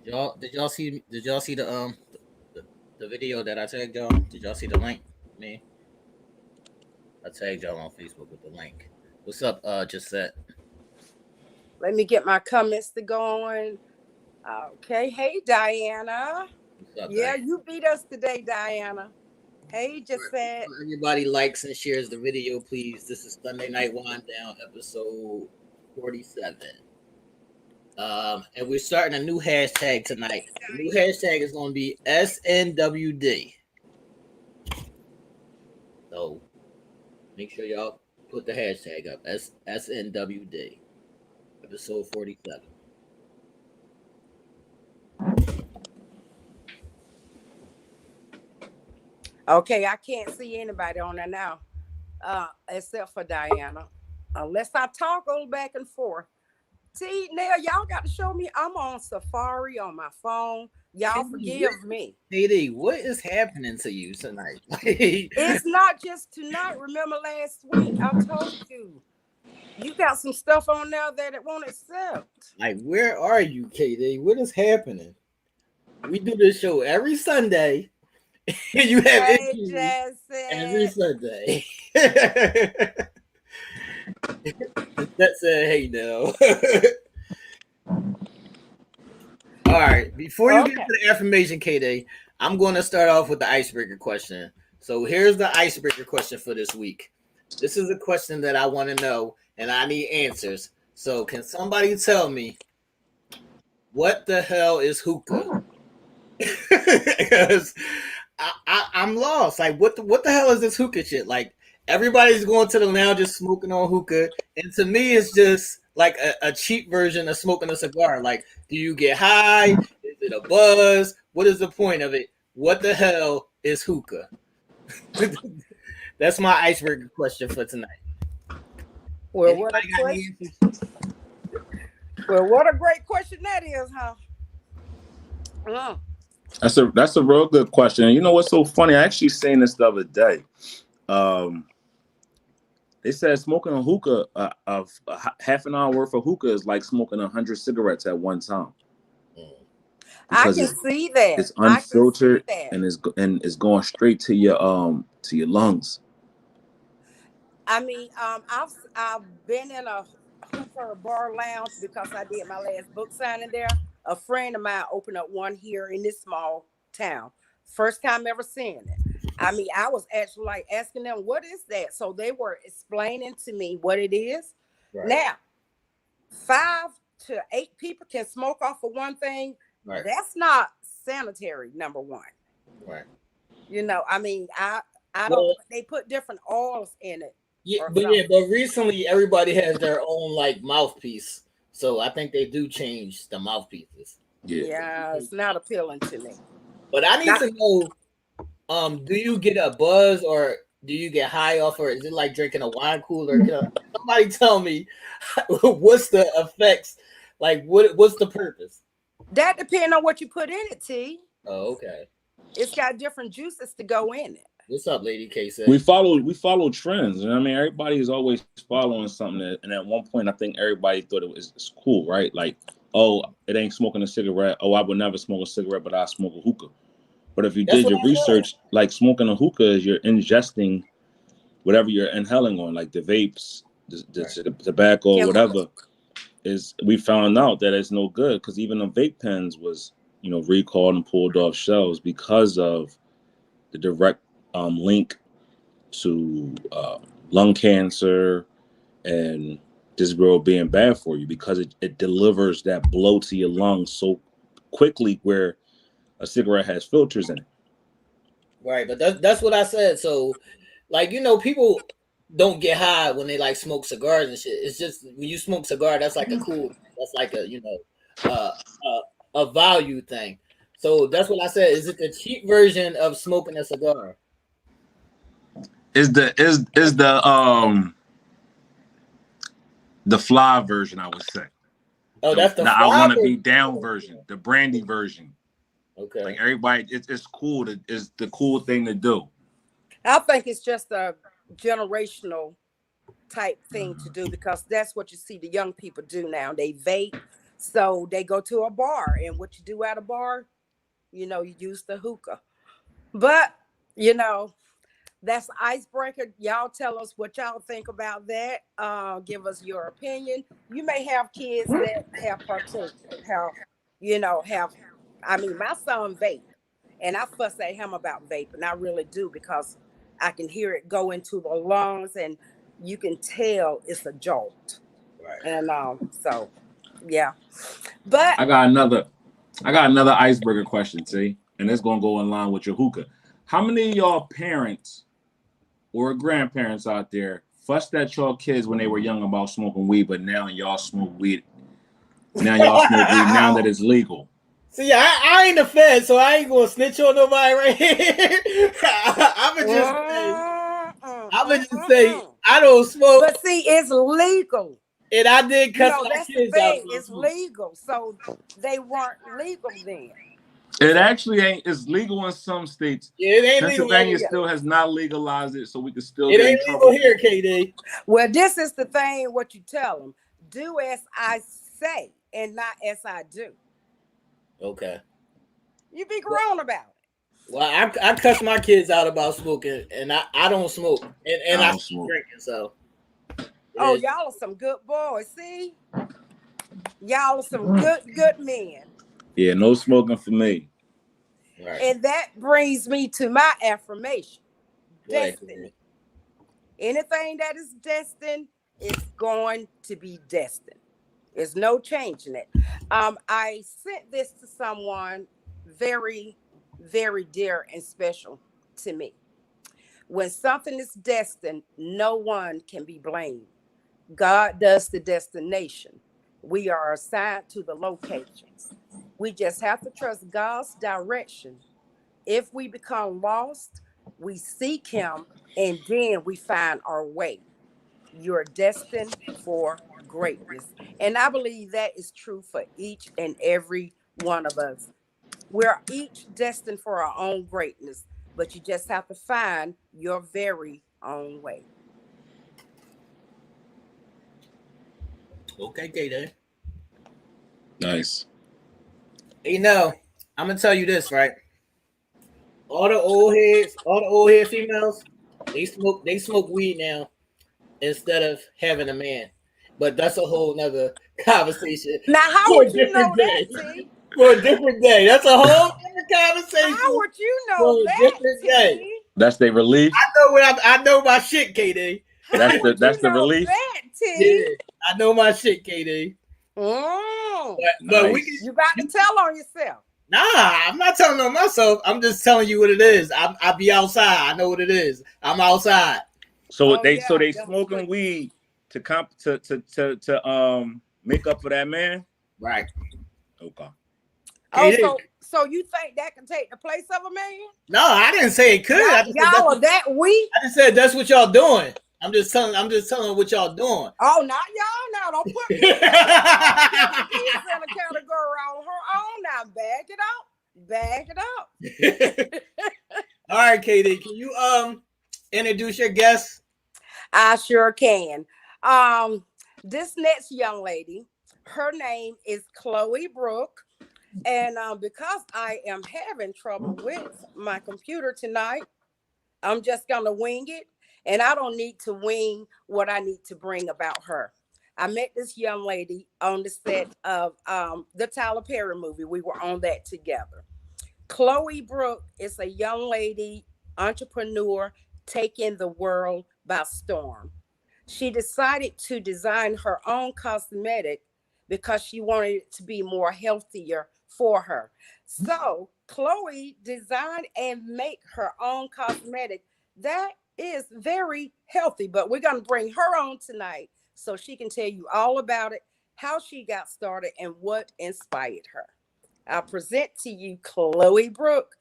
Did y'all see the video that I tagged y'all? Did y'all see the link? Me, I tagged y'all on Facebook with the link. What's up, Gisette? Let me get my comments to going. Okay. Hey, Diana. What's up, Yeah, Diane? you beat us today, Diana. Hey, just said. Everybody likes and shares the video, please. This is Sunday Night Wine Down, episode 47. And we're starting a new hashtag tonight. The new hashtag is going to be SNWD. So make sure y'all put the hashtag up. SNWD. Episode 47. Okay, I can't see anybody on there now, except for Diana. Unless I toggle back and forth. See, now y'all got to show me. I'm on Safari on my phone. Y'all forgive me. Katie, what is happening to you tonight? It's not just tonight. Remember last week I told you. You got some stuff on there that it won't accept. Like, where are you, Katie? What is happening? We do this show every Sunday. You have Hey, issues every Jesse. Sunday. That said, hey, no. All right. Before you get to the affirmation, Katie, I'm going to start off with the icebreaker question. So here's the icebreaker question for this week. This is a question that I want to know, and I need answers. So can somebody tell me what the hell is hookah? Because I'm lost. Like, what the hell is this hookah shit? Like, everybody's going to the lounge just smoking on hookah, and to me, it's just like a cheap version of smoking a cigar. Like, do you get high? Is it a buzz? What is the point of it? What the hell is hookah? That's my icebreaker question for tonight. Well, what a great question that is, huh? That's a real good question. You know what's so funny? I actually seen this the other day. They said smoking a hookah of half an hour worth of hookah is like smoking 100 cigarettes at one time. I can see that. It's unfiltered and it's going straight to your lungs. I mean, I've been in a hookah bar lounge because I did my last book signing there. A friend of mine opened up one here in this small town. First time ever seeing it. I mean, I was actually like asking them, what is that? So they were explaining to me what it is. Right. Now, 5 to 8 people can smoke off of one thing. Right. That's not sanitary, number one. Right. You know, I mean, I don't. They put different oils in it. Yeah, but recently everybody has their own like mouthpiece. So I think they do change the mouthpieces. Yeah, it's not appealing to me. But I need to know, do you get a buzz or do you get high off, or is it like drinking a wine cooler? Somebody tell me what's the effects? Like what's the purpose? That depends on what you put in it, T. Oh, okay. It's got different juices to go in it. What's up, Lady K? We follow trends. I mean, everybody is always following something. And at one point, I think everybody thought it was cool, right? Like, oh, it ain't smoking a cigarette. Oh, I would never smoke a cigarette, but I smoke a hookah. But if you did your research, like smoking a hookah is you're ingesting whatever you're inhaling on, like the vapes, the tobacco, whatever. We found out that it's no good because even the vape pens was, recalled and pulled off shelves because of the direct link to lung cancer and this girl being bad for you because it delivers that blow to your lungs so quickly where a cigarette has filters in it. Right, but that's what I said. So, like, people don't get high when they like smoke cigars and shit. It's just when you smoke cigar, that's like a cool, that's like a value thing. So that's what I said. Is it the cheap version of smoking a cigar? Is the fly version, I would say. Oh, that's the I want to be down version, the brandy version. Okay. Like everybody, it's cool. It's the cool thing to do. I think it's just a generational type thing to do because that's what you see the young people do now. They vape, So they go to a bar, and what you do at a bar, you use the hookah. But that's icebreaker. Y'all tell us what y'all think about that. Give us your opinion. You may have kids that have partook, my son vape, and I fuss at him about vaping. I really do, because I can hear it go into the lungs, and you can tell it's a jolt. Right. And so yeah. But I got another icebreaker question, T, and it's gonna go in line with your hookah. How many of y'all parents or grandparents out there fussed at y'all kids when they were young about smoking weed, but now y'all smoke weed? Now y'all smoke weed now that it's legal. See, I ain't a fan, so I ain't gonna snitch on nobody right here. I'ma just say I don't smoke. But see, it's legal. And I did cuss my That's kids the out. thing. It's legal. So they weren't legal then. It actually ain't. It's legal in some states. Yeah, it ain't Pennsylvania legal. still has not legalized it, so we can still. It ain't legal here, KD. Well, this is the thing. What you tell them: do as I say, and not as I do. Okay. You be grown about it. Well, I cuss my kids out about smoking, and I don't smoke, and I smoke drinking. So. Oh, y'all are some good boys. See, y'all are some good men. Yeah, no smoking for me. Right. And that brings me to my affirmation. Destiny. Anything that is destined is going to be destined. There's no changing it. I sent this to someone very, very dear and special to me. When something is destined, no one can be blamed. God does the destination. We are assigned to the locations. We just have to trust God's direction. If we become lost, we seek him, and then we find our way. You're destined for greatness. And I believe that is true for each and every one of us. We're each destined for our own greatness, but you just have to find your very own way. Okay, Jada. Nice. I'm gonna tell you this, right? All the old head females, they smoke weed now instead of having a man. But that's a whole nother conversation. Now, how would you know that, T? For a different day. That's a whole different conversation. How would you know that, T? That's their relief. I know my shit, KD. That's the relief. That, T? Yeah, I know my shit, KD. But you got to tell on yourself. Nah, I'm not telling on myself. I'm just telling you what it is. I be outside. I know what it is. I'm outside. So they smoking weed to make up for that man. Right. Okay. So you think that can take the place of a man? No, I didn't say it could. Y'all are that weak. I just said that's what y'all doing. I'm just telling what y'all doing. Oh, not y'all now. Don't put me in a category on her own now. Back it up. All right, KD, can you introduce your guest? I sure can. This next young lady, her name is Chloe Brooke. And because I am having trouble with my computer tonight, I'm just going to wing it. And I don't need to wing what I need to bring about her. I met this young lady on the set of the Tyler Perry movie. We were on that together. Chloe Brooke is a young lady, entrepreneur, taking the world by storm. She decided to design her own cosmetic because she wanted it to be more healthier for her. So Chloe designed and make her own cosmetic that is very healthy, but we're going to bring her on tonight so she can tell you all about it, how she got started, and what inspired her. I'll present to you Chloe Brooke,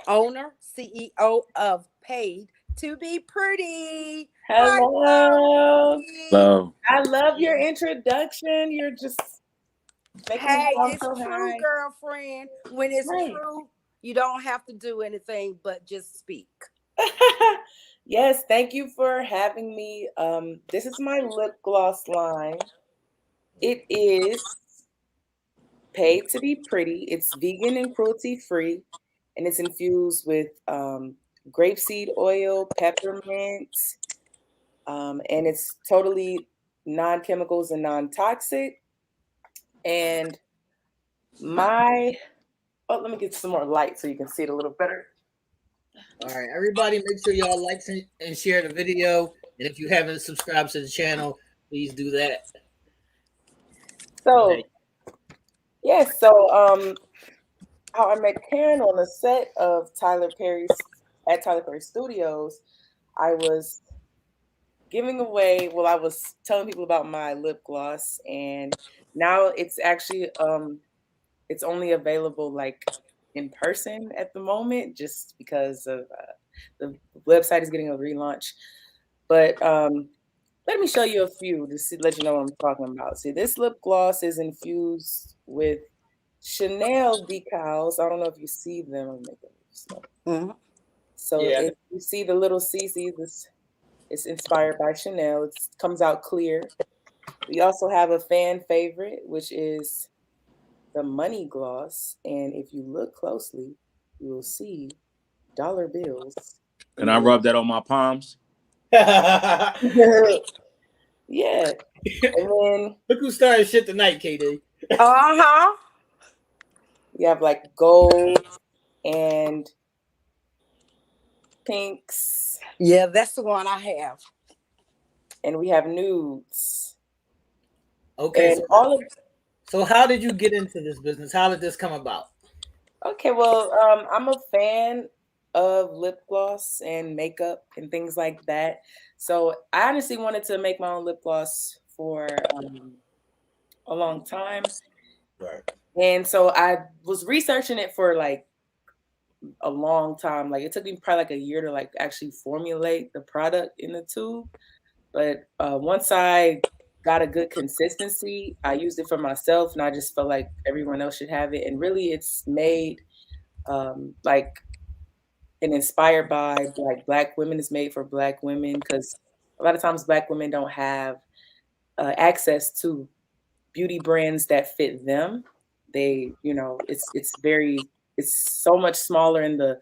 owner, CEO of PaidToBePretty. Hello. Hello. I love your introduction. You're just it's true, girlfriend. When it's true, you don't have to do anything but just speak. Yes, thank you for having me. This is my lip gloss line. It is PaidToBePretty. It's vegan and cruelty free, and it's infused with grapeseed oil, peppermint, and it's totally non-chemicals and non-toxic. And let me get some more light so you can see it a little better. All right, everybody, make sure y'all like and share the video. And if you haven't subscribed to the channel, please do that. So, yes, so how I met Karen on the set of Tyler Perry Studios, I was I was telling people about my lip gloss, and now it's actually it's only available like in person at the moment, just because of the website is getting a relaunch. But let me show you a few to let you know what I'm talking about. See, this lip gloss is infused with Chanel decals. I don't know if you see them. Mhm. So Yeah. if you see the little CC, this is inspired by Chanel. It comes out clear. We also have a fan favorite, which is the money gloss. And if you look closely, you will see dollar bills. Can I rub that on my palms? Yeah. And then Look who started shit tonight, KD. Uh-huh. you have like gold and pinks. Yeah, that's the one I have. And we have nudes. Okay, And so how did you get into this business? How did this come about? Okay, well, I'm a fan of lip gloss and makeup and things like that. So I honestly wanted to make my own lip gloss for a long time. Right. And so I was researching it for like a long time. Like it took me probably like a year to like actually formulate the product in the tube. But once I got a good consistency, I used it for myself, and I just felt like everyone else should have it. And really, it's made like and inspired by like Black women. It's made for Black women because a lot of times Black women don't have access to beauty brands that fit them. They, it's so much smaller in the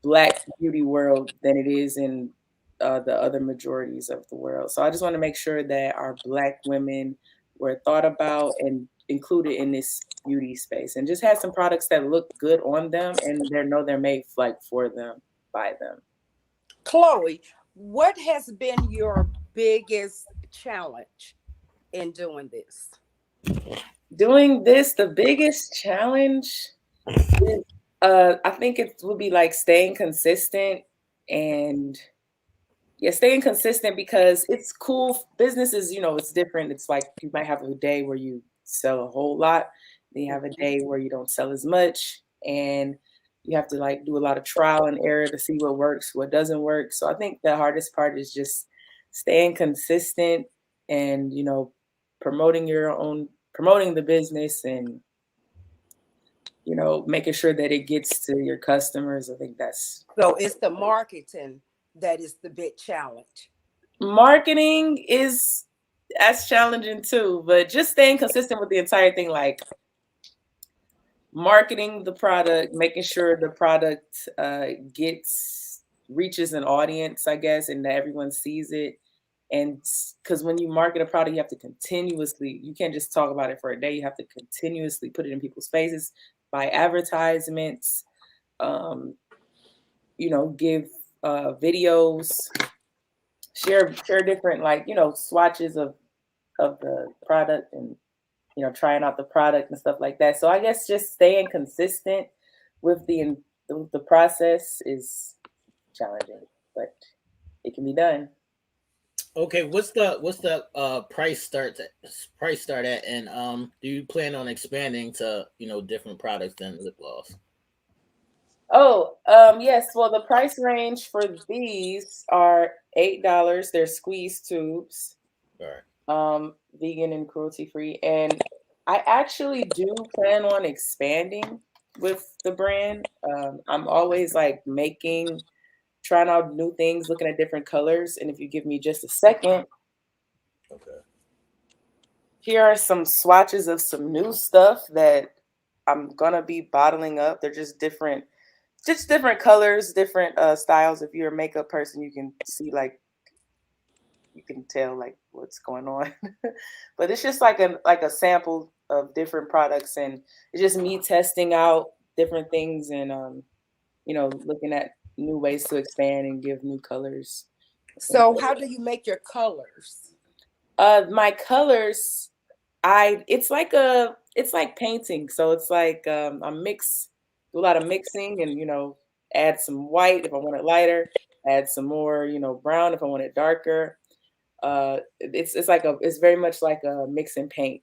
Black beauty world than it is in the other majorities of the world. So I just want to make sure that our Black women were thought about and included in this beauty space, and just had some products that look good on them and they're made like for them, by them. Chloe, what has been your biggest challenge in doing this? Doing this, the biggest challenge is, I think it would be like staying consistent and staying consistent, because it's cool. Business is, it's different. It's like you might have a day where you sell a whole lot, then you have a day where you don't sell as much, and you have to like do a lot of trial and error to see what works, what doesn't work. So I think the hardest part is just staying consistent and, promoting the business, and making sure that it gets to your customers. I think that's So it's the marketing that is the big challenge. marketing is as challenging too, but just staying consistent with the entire thing, like marketing the product, making sure the product reaches an audience, I guess, and that everyone sees it. And because when you market a product, you have to you can't just talk about it for a day. You have to continuously put it in people's faces, buy advertisements, give videos, share different, like, swatches of the product, and trying out the product and stuff like that. So I guess just staying consistent with the process is challenging, but it can be done. Okay, what's the price start at, and do you plan on expanding to different products than lip gloss? Oh, yes. Well, the price range for these are $8. They're squeeze tubes. All right. Vegan and cruelty free. And I actually do plan on expanding with the brand. I'm always like trying out new things, looking at different colors. And if you give me just a second, Okay. here are some swatches of some new stuff that I'm gonna be bottling up. They're just different colors, different styles. If you're a makeup person, you can see like you can tell like what's going on. But it's just like a sample of different products, and it's just me testing out different things and looking at new ways to expand and give new colors. So how do you make your colors? My colors, it's like painting. So it's like do a lot of mixing and add some white if I want it lighter, add some more, brown if I want it darker. It's very much like a mix and paint.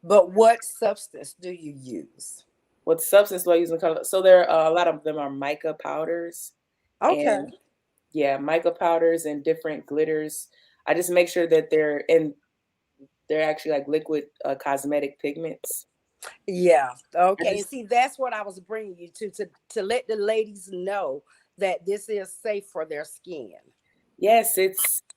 But what substance do you use? What substance do I use in color? So there are a lot of them are mica powders. Okay. And yeah, mica powders and different glitters. I just make sure that they're actually like liquid cosmetic pigments. Yeah. Okay. And see, that's what I was bringing you to let the ladies know that this is safe for their skin. Yes,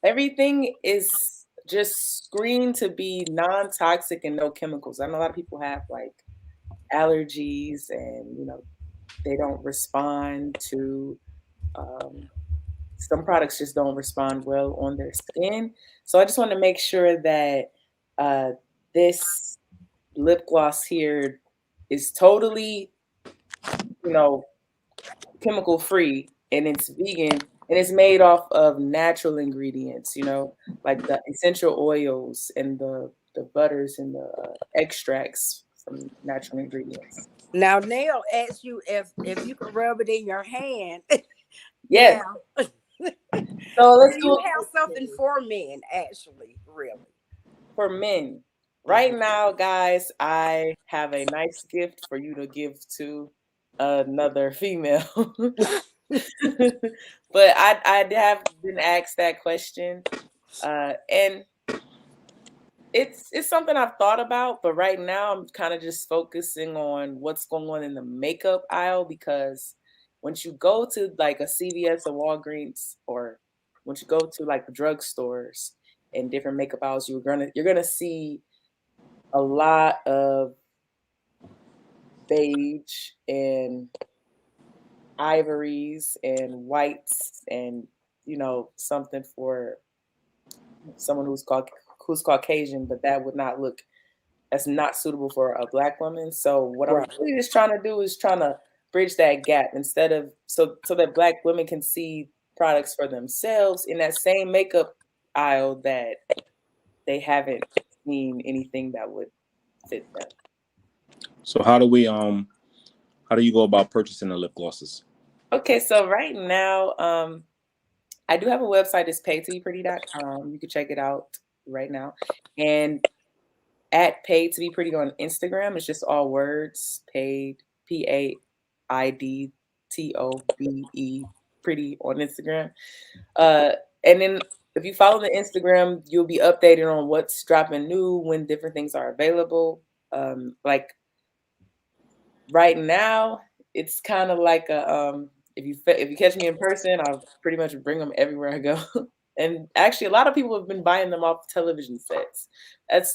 everything is just screened to be non-toxic and no chemicals. I know a lot of people have like allergies and they don't respond to some products just don't respond well on their skin. So I just want to make sure that this lip gloss here is totally, chemical free, and it's vegan, and it's made off of natural ingredients, like the essential oils and the butters and the extracts from natural ingredients. Now, Nell asked you if you could rub it in your hand. Yes. Now, so let's do you have something for men, actually, really? For men. Right now, guys, I have a nice gift for you to give to another female. But I have been asked that question. And it's something I've thought about, but right now I'm kind of just focusing on what's going on in the makeup aisle, because once you go to like a CVS or Walgreens, or once you go to like the drugstores and different makeup aisles, you're gonna see a lot of beige and ivories and whites and something for someone who's Caucasian, but that's not suitable for a Black woman. So what I'm really just trying to do is trying to bridge that gap, instead of so that Black women can see products for themselves in that same makeup aisle that they haven't seen anything that would fit them. So how do you go about purchasing the lip glosses? Okay, so right now, I do have a website. It's PaidToBePretty.com. You can check it out right now. And at PaidToBePretty on Instagram, it's just all words. Paid, PaidTobe, pretty on Instagram. And then if you follow the Instagram, you'll be updated on what's dropping new, when different things are available. Like right now, it's kind of like a if you catch me in person, I'll pretty much bring them everywhere I go. And actually, a lot of people have been buying them off television sets.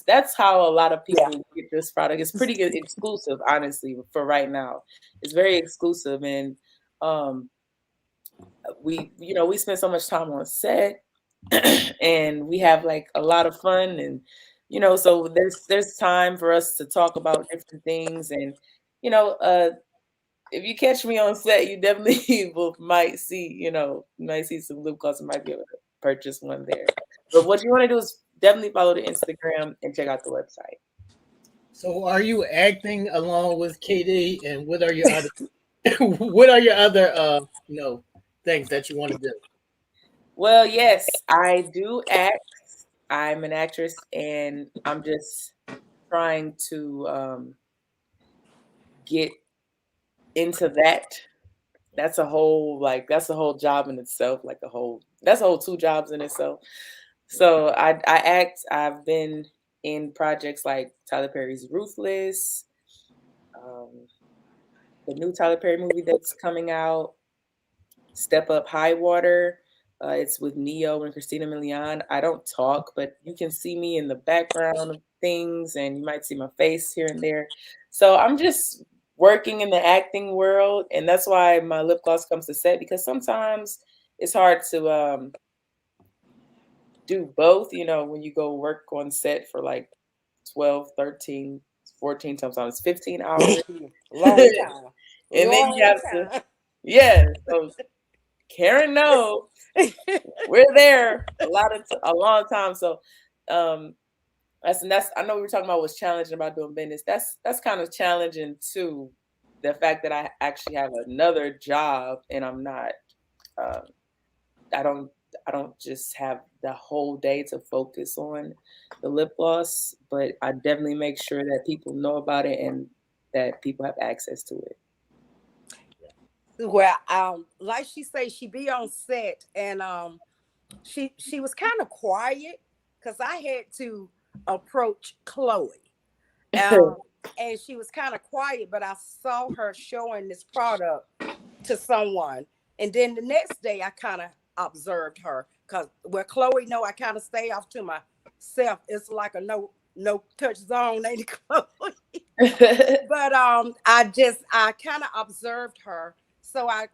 That's how a lot of people get this product. It's pretty good, exclusive, honestly, for right now. It's very exclusive, and we spend so much time on set, and we have like a lot of fun, and so there's time for us to talk about different things, and if you catch me on set, you definitely might see some lip gloss and might be able to purchase one there. But what you want to do is definitely follow the Instagram and check out the website. So are you acting along with KD, and what are your other what are your other things that you want to do? Well, yes, I do act. I'm an actress, and I'm just trying to get into that. That's a whole job in itself, that's a whole 2 jobs in itself. So I act. I've been in projects like Tyler Perry's Ruthless, the new Tyler Perry movie that's coming out, Step Up High Water. It's with Neo and Christina Milian. I don't talk, but you can see me in the background of things, and you might see my face here and there. So I'm just working in the acting world, and that's why my lip gloss comes to set, because sometimes it's hard to do both, you know, when you go work on set for like 12, 13, 14, sometimes 15 hours. Long time. And then you have to, yeah. So Karen knows we're there a long time. So that's I know we were talking about what's challenging about doing business. That's kind of challenging too. The fact that I actually have another job and I'm not I don't just have the whole day to focus on the lip gloss, but I definitely make sure that people know about it and that people have access to it. Well, like she say, she be on set, and she was kind of quiet because I had to approach Chloe, and she was kind of quiet, but I saw her showing this product to someone, and then the next day I kind of observed her because where Chloe know I kind of stay off to myself. It's like a no touch zone, ain't it, Chloe? But I kind of observed her. So I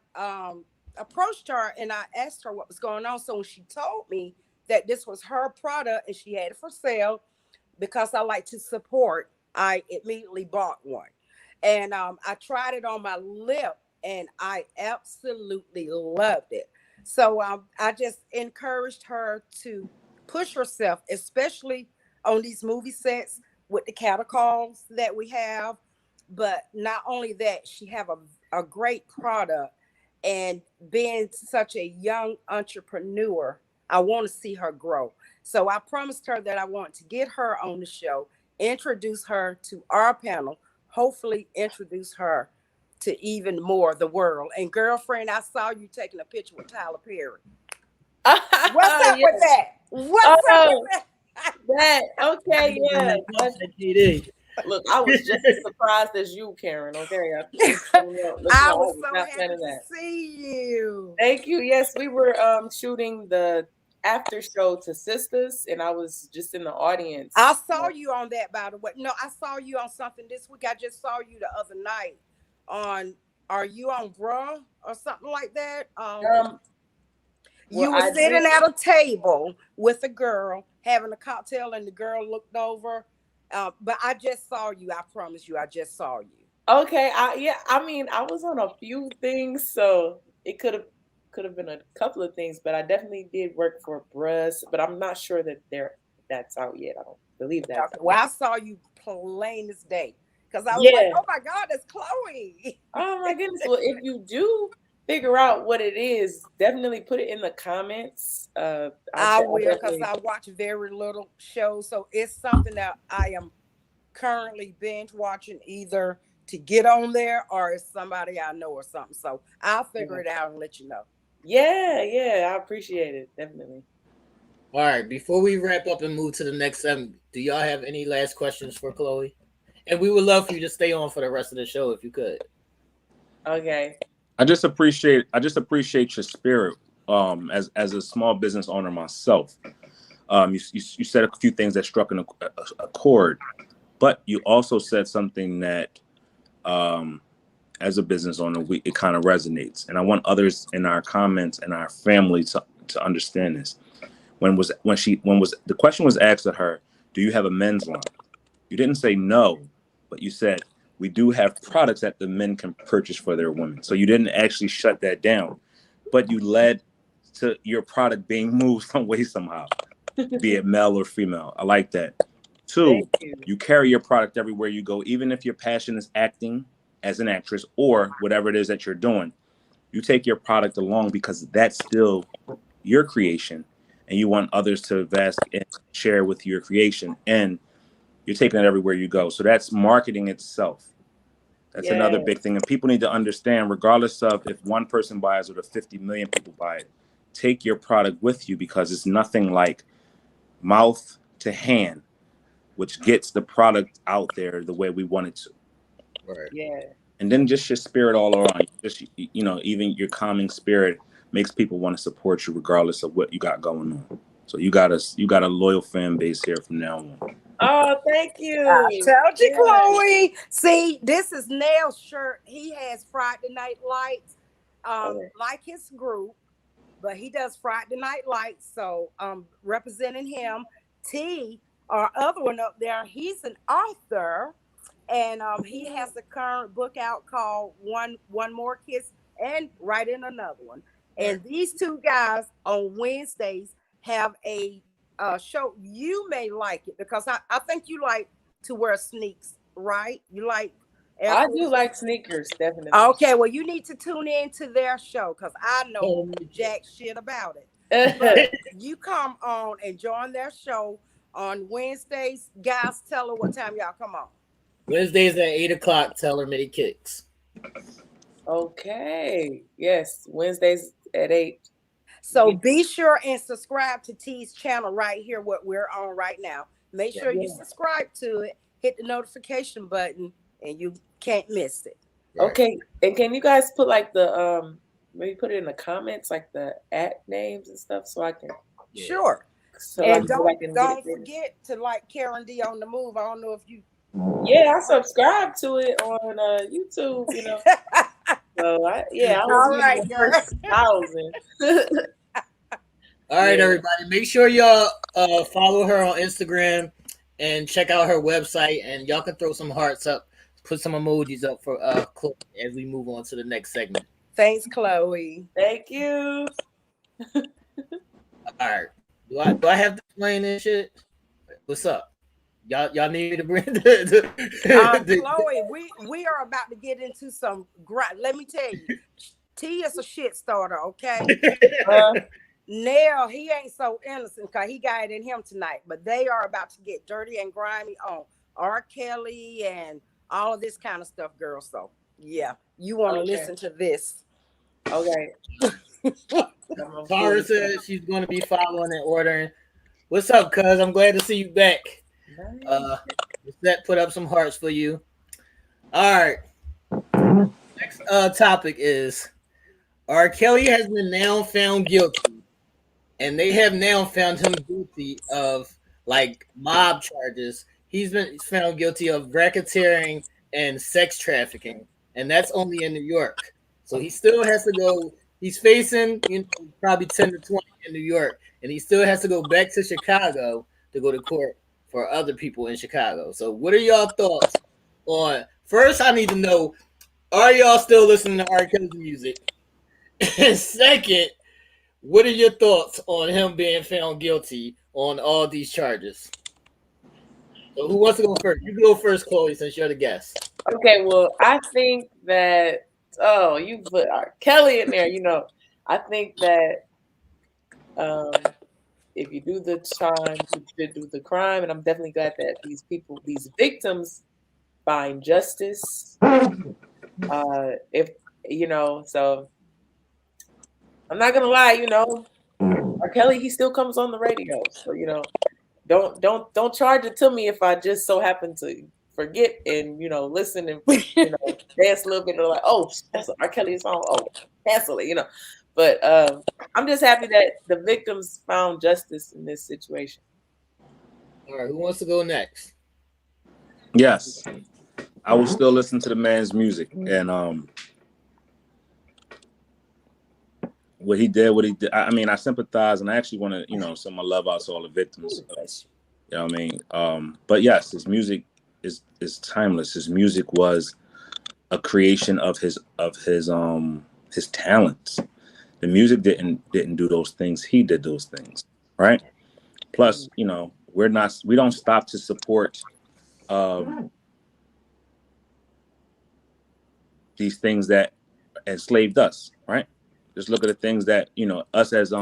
approached her and I asked her what was going on. So when she told me that this was her product and she had it for sale, because I like to support, I immediately bought one. And I tried it on my lip and I absolutely loved it. So I just encouraged her to push herself, especially on these movie sets with the catacalls that we have. But not only that, she have a great product, and being such a young entrepreneur, I want to see her grow. So I promised her that I want to get her on the show, introduce her to our panel, hopefully introduce her to even more the world. And girlfriend, I saw you taking a picture with Tyler Perry. What's up with that? What's up with that? That okay, yeah. Look, I was just as surprised as you, Karen. Okay, I was so happy to see you. Thank you. Yes, we were shooting the after show to Sisters, and I was just in the audience. I saw you on that, by the way. No, I saw you on something this week. I just saw you the other night on. Are you on Bra or something like that? You were sitting at a table with a girl having a cocktail, and the girl looked over. But I just saw you. I promise you, I just saw you. Okay. I mean, I was on a few things, so it could have been a couple of things, but I definitely did work for Brus, but I'm not sure that that's out yet. I don't believe that. Okay. Well, I saw you plain as day because I was like, oh my God, that's Chloe. Oh my goodness. Well, if you do figure out what it is, definitely put it in the comments. I will, because I watch very little shows, so it's something that I am currently binge watching, either to get on there or it's somebody I know or something. So I'll figure it out and let you know. Yeah, I appreciate it, definitely. All right, before we wrap up and move to the next segment, do y'all have any last questions for Chloe? And we would love for you to stay on for the rest of the show if you could. Okay. I just appreciate your spirit as a small business owner myself. You said a few things that struck a chord, but you also said something that as a business owner it kind of resonates, and I want others in our comments and our family to understand this. When the question was asked of her, do you have a men's line? You didn't say no, but you said we do have products that the men can purchase for their women. So you didn't actually shut that down, but you led to your product being moved some way somehow, be it male or female. I like that. Two, you carry your product everywhere you go, even if your passion is acting as an actress or whatever it is that you're doing. You take your product along because that's still your creation, and you want others to invest and share with your creation, and you're taking it everywhere you go. So that's marketing itself. That's another big thing. And people need to understand, regardless of if one person buys or the 50 million people buy it, take your product with you, because it's nothing like mouth to hand, which gets the product out there the way we want it to. Right. Yeah. And then just your spirit all around. Just, even your calming spirit makes people want to support you regardless of what you got going on. So you got a loyal fan base here from now on. Oh, thank you. I told you, Chloe. See, this is Nell's shirt. He has Friday Night Lights, like his group, but he does Friday Night Lights. So representing him, T, our other one up there, he's an author, and he has a current book out called One More Kiss and writing another one. And these two guys on Wednesdays have a show. You may like it because I think you like to wear sneaks, right? You like I do like sneakers, definitely. Okay, well, you need to tune in to their show because I know jack shit about it. But you come on and join their show on Wednesdays. Guys, tell her what time y'all come on. Wednesdays at 8:00. Tell her Mini Kicks. Okay. Yes, Wednesdays at 8. So be sure and subscribe to T's channel right here, what we're on right now. Make sure you subscribe to it, hit the notification button, and you can't miss it. Okay. And can you guys put like the maybe put it in the comments, like the names and stuff, so I can Sure. So and don't forget to like Karen D on the Move. I don't know if you I subscribe to it on YouTube, you know. So I was right, the first 1,000. All right, everybody. Make sure y'all follow her on Instagram and check out her website. And y'all can throw some hearts up, put some emojis up for Chloe as we move on to the next segment. Thanks, Chloe. Thank you. All right. Do I have to explain this shit? What's up? Y'all need me to bring Chloe, we are about to get into some let me tell you, T is a shit starter, okay? Nell, he ain't so innocent because he got it in him tonight, but they are about to get dirty and grimy on R. Kelly and all of this kind of stuff, girl. So yeah, you want to listen to this. Okay. Tara says she's going to be following and ordering. What's up, cuz? I'm glad to see you back. Set put up some hearts for you. All right. Next topic is R. Kelly has been now found guilty, and they have now found him guilty of like mob charges. He's been found guilty of racketeering and sex trafficking, and that's only in New York. So he still has to go. He's facing probably 10 to 20 in New York, and he still has to go back to Chicago to go to court for other people in Chicago. So what are y'all thoughts on, first I need to know, are y'all still listening to R. Kelly's music? And second, what are your thoughts on him being found guilty on all these charges? So who wants to go first? You go first, Chloe, since you're the guest. Okay, well, I think that, you put R. Kelly in there, you know. I think that if you do the time, you should do the crime. And I'm definitely glad that these people, these victims, find justice. If you know, so I'm not gonna lie, you know, R. Kelly, he still comes on the radio. So, you know, don't charge it to me if I just so happen to forget and, you know, listen and, you know, dance a little bit, or like, oh, that's R. Kelly's song. Oh, cancel it, you know. But I'm just happy that the victims found justice in this situation. All right, who wants to go next? Yes, I will still listen to the man's music, and what he did. I mean, I sympathize, and I actually want to, you know, send my love out to all the victims. You know what I mean? But yes, his music is timeless. His music was a creation of his talents. The music didn't do those things. He did those things, right? Plus, you know, we don't stop to support these things that enslaved us, right? Just look at the things that, you know, us as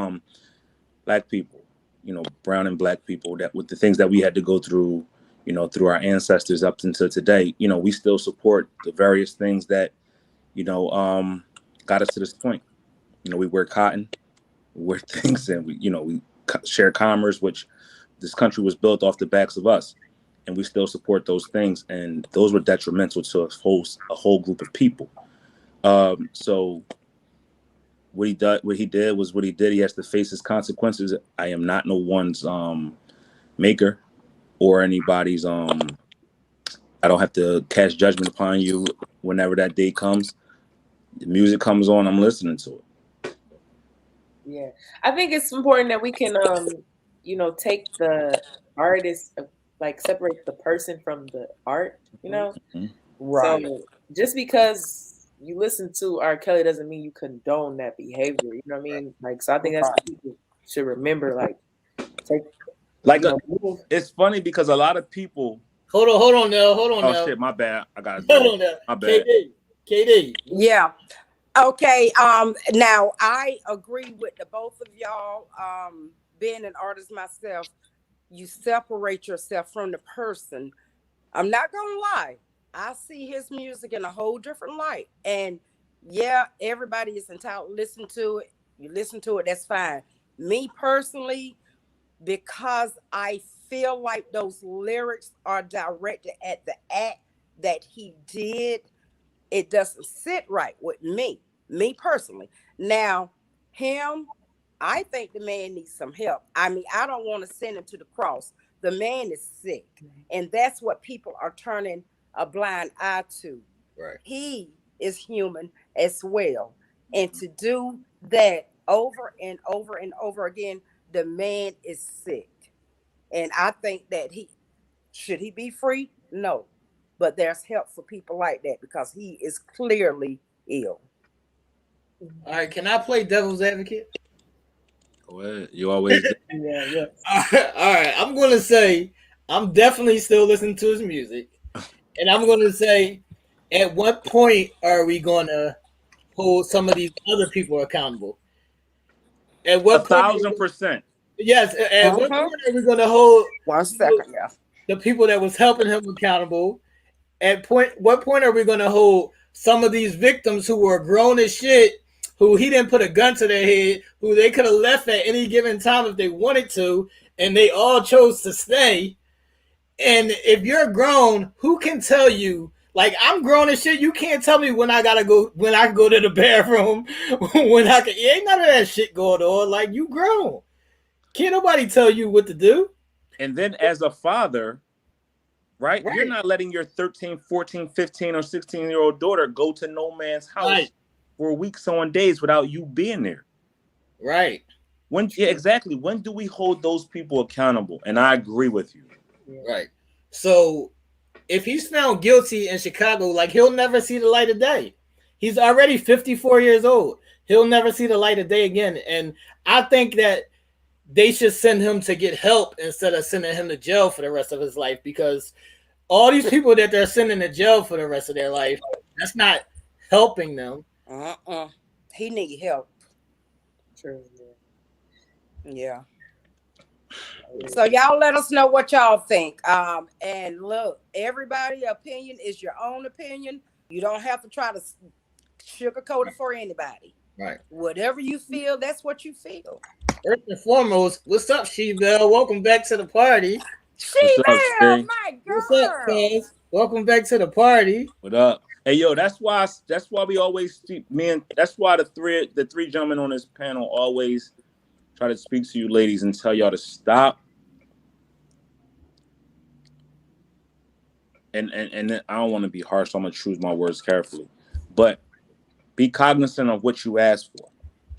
black people, you know, brown and black people, that with the things that we had to go through, you know, through our ancestors up until today, you know, we still support the various things that, you know, got us to this point. You know, we wear cotton, we wear things, and we share commerce, which this country was built off the backs of us, and we still support those things, and those were detrimental to a whole group of people. So what he did was what he did. He has to face his consequences. I am not no one's maker or anybody's I don't have to cast judgment upon you. Whenever that day comes, the music comes on, I'm listening to it. Yeah, I think it's important that we can take the artist, like separate the person from the art, Mm-hmm. Right. So just because you listen to R. Kelly doesn't mean you condone that behavior. You know what I mean? Like, so I think that's what people should remember. Like, it's funny because a lot of people. Hold on now. Oh shit, my bad. I got it. Hold on now. My bad. KD. Yeah. Okay. Now I agree with the both of y'all. Being an artist myself, you separate yourself from the person. I'm not gonna lie. I see his music in a whole different light. And yeah, everybody is entitled to listen to it. You listen to it, that's fine. Me personally, because I feel like those lyrics are directed at the act that he did, it doesn't sit right with me personally. Now, him, I think the man needs some help. I mean, I don't want to send him to the cross. The man is sick, and that's what people are turning a blind eye to. Right. He is human as well, and to do that over and over and over again, the man is sick, and I think that should he be free? No, but there's help for people like that because he is clearly ill. All right, can I play devil's advocate? Go ahead. You always do. Yeah. All right, I'm going to say I'm definitely still listening to his music. And I'm going to say, at what point are we going to hold some of these other people accountable? At what 1,000%. Yes. At what point are we going to hold 1 second, yeah, the people that was helping him accountable? What point are we going to hold some of these victims who were grown as shit, who he didn't put a gun to their head, who they could have left at any given time if they wanted to, and they all chose to stay? And if you're grown, who can tell you? Like, I'm grown as shit. You can't tell me when I can go to the bathroom, ain't none of that shit going on. Like, you grown. Can't nobody tell you what to do. And then as a father, right? You're not letting your 13, 14, 15, or 16-year-old daughter go to no man's house for weeks on days without you being there. Right. Exactly. When do we hold those people accountable? And I agree with you. Right. So if he's found guilty in Chicago, like, he'll never see the light of day. He's already 54 years old. He'll never see the light of day again. And I think that they should send him to get help instead of sending him to jail for the rest of his life, because all these people that they're sending to jail for the rest of their life, that's not helping them. He need help. True. Yeah. So y'all let us know what y'all think. And look, everybody's opinion is your own opinion. You don't have to try to sugarcoat it for anybody. Right. Whatever you feel, that's what you feel. First and foremost, what's up, She-Belle? Welcome back to the party. She-Belle, my girl. What's up, cuz? Welcome back to the party. What up? Hey, yo, that's why we always speak, man. That's why the three gentlemen on this panel always try to speak to you ladies and tell y'all to stop. And I don't want to be harsh, so I'm gonna choose my words carefully. But be cognizant of what you ask for.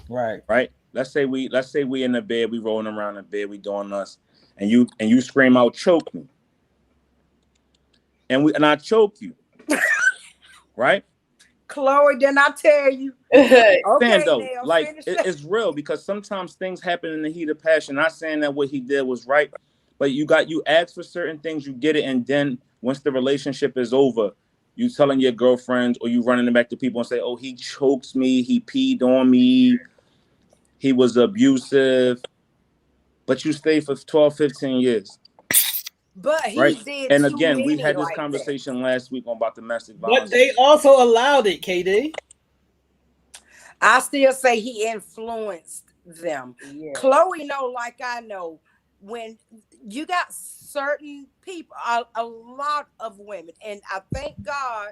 Right. Right? Let's say we in the bed, we rolling around in bed, we doing us, and you scream out, choke me. And I choke you. Right? Chloe, didn't I tell you? Okay, though, Nell, like it's real, because sometimes things happen in the heat of passion. Not saying that what he did was right, but you ask for certain things, you get it, and then once the relationship is over, you telling your girlfriends or you running it back to people and say, oh, he chokes me, he peed on me, he was abusive, but you stay for 12, 15 years. But he right? did. And again, we had this conversation last week about domestic violence. But they also allowed it, KD. I still say he influenced them. Yeah. Chloe know, like I know, when you got certain people, a lot of women, and I thank God,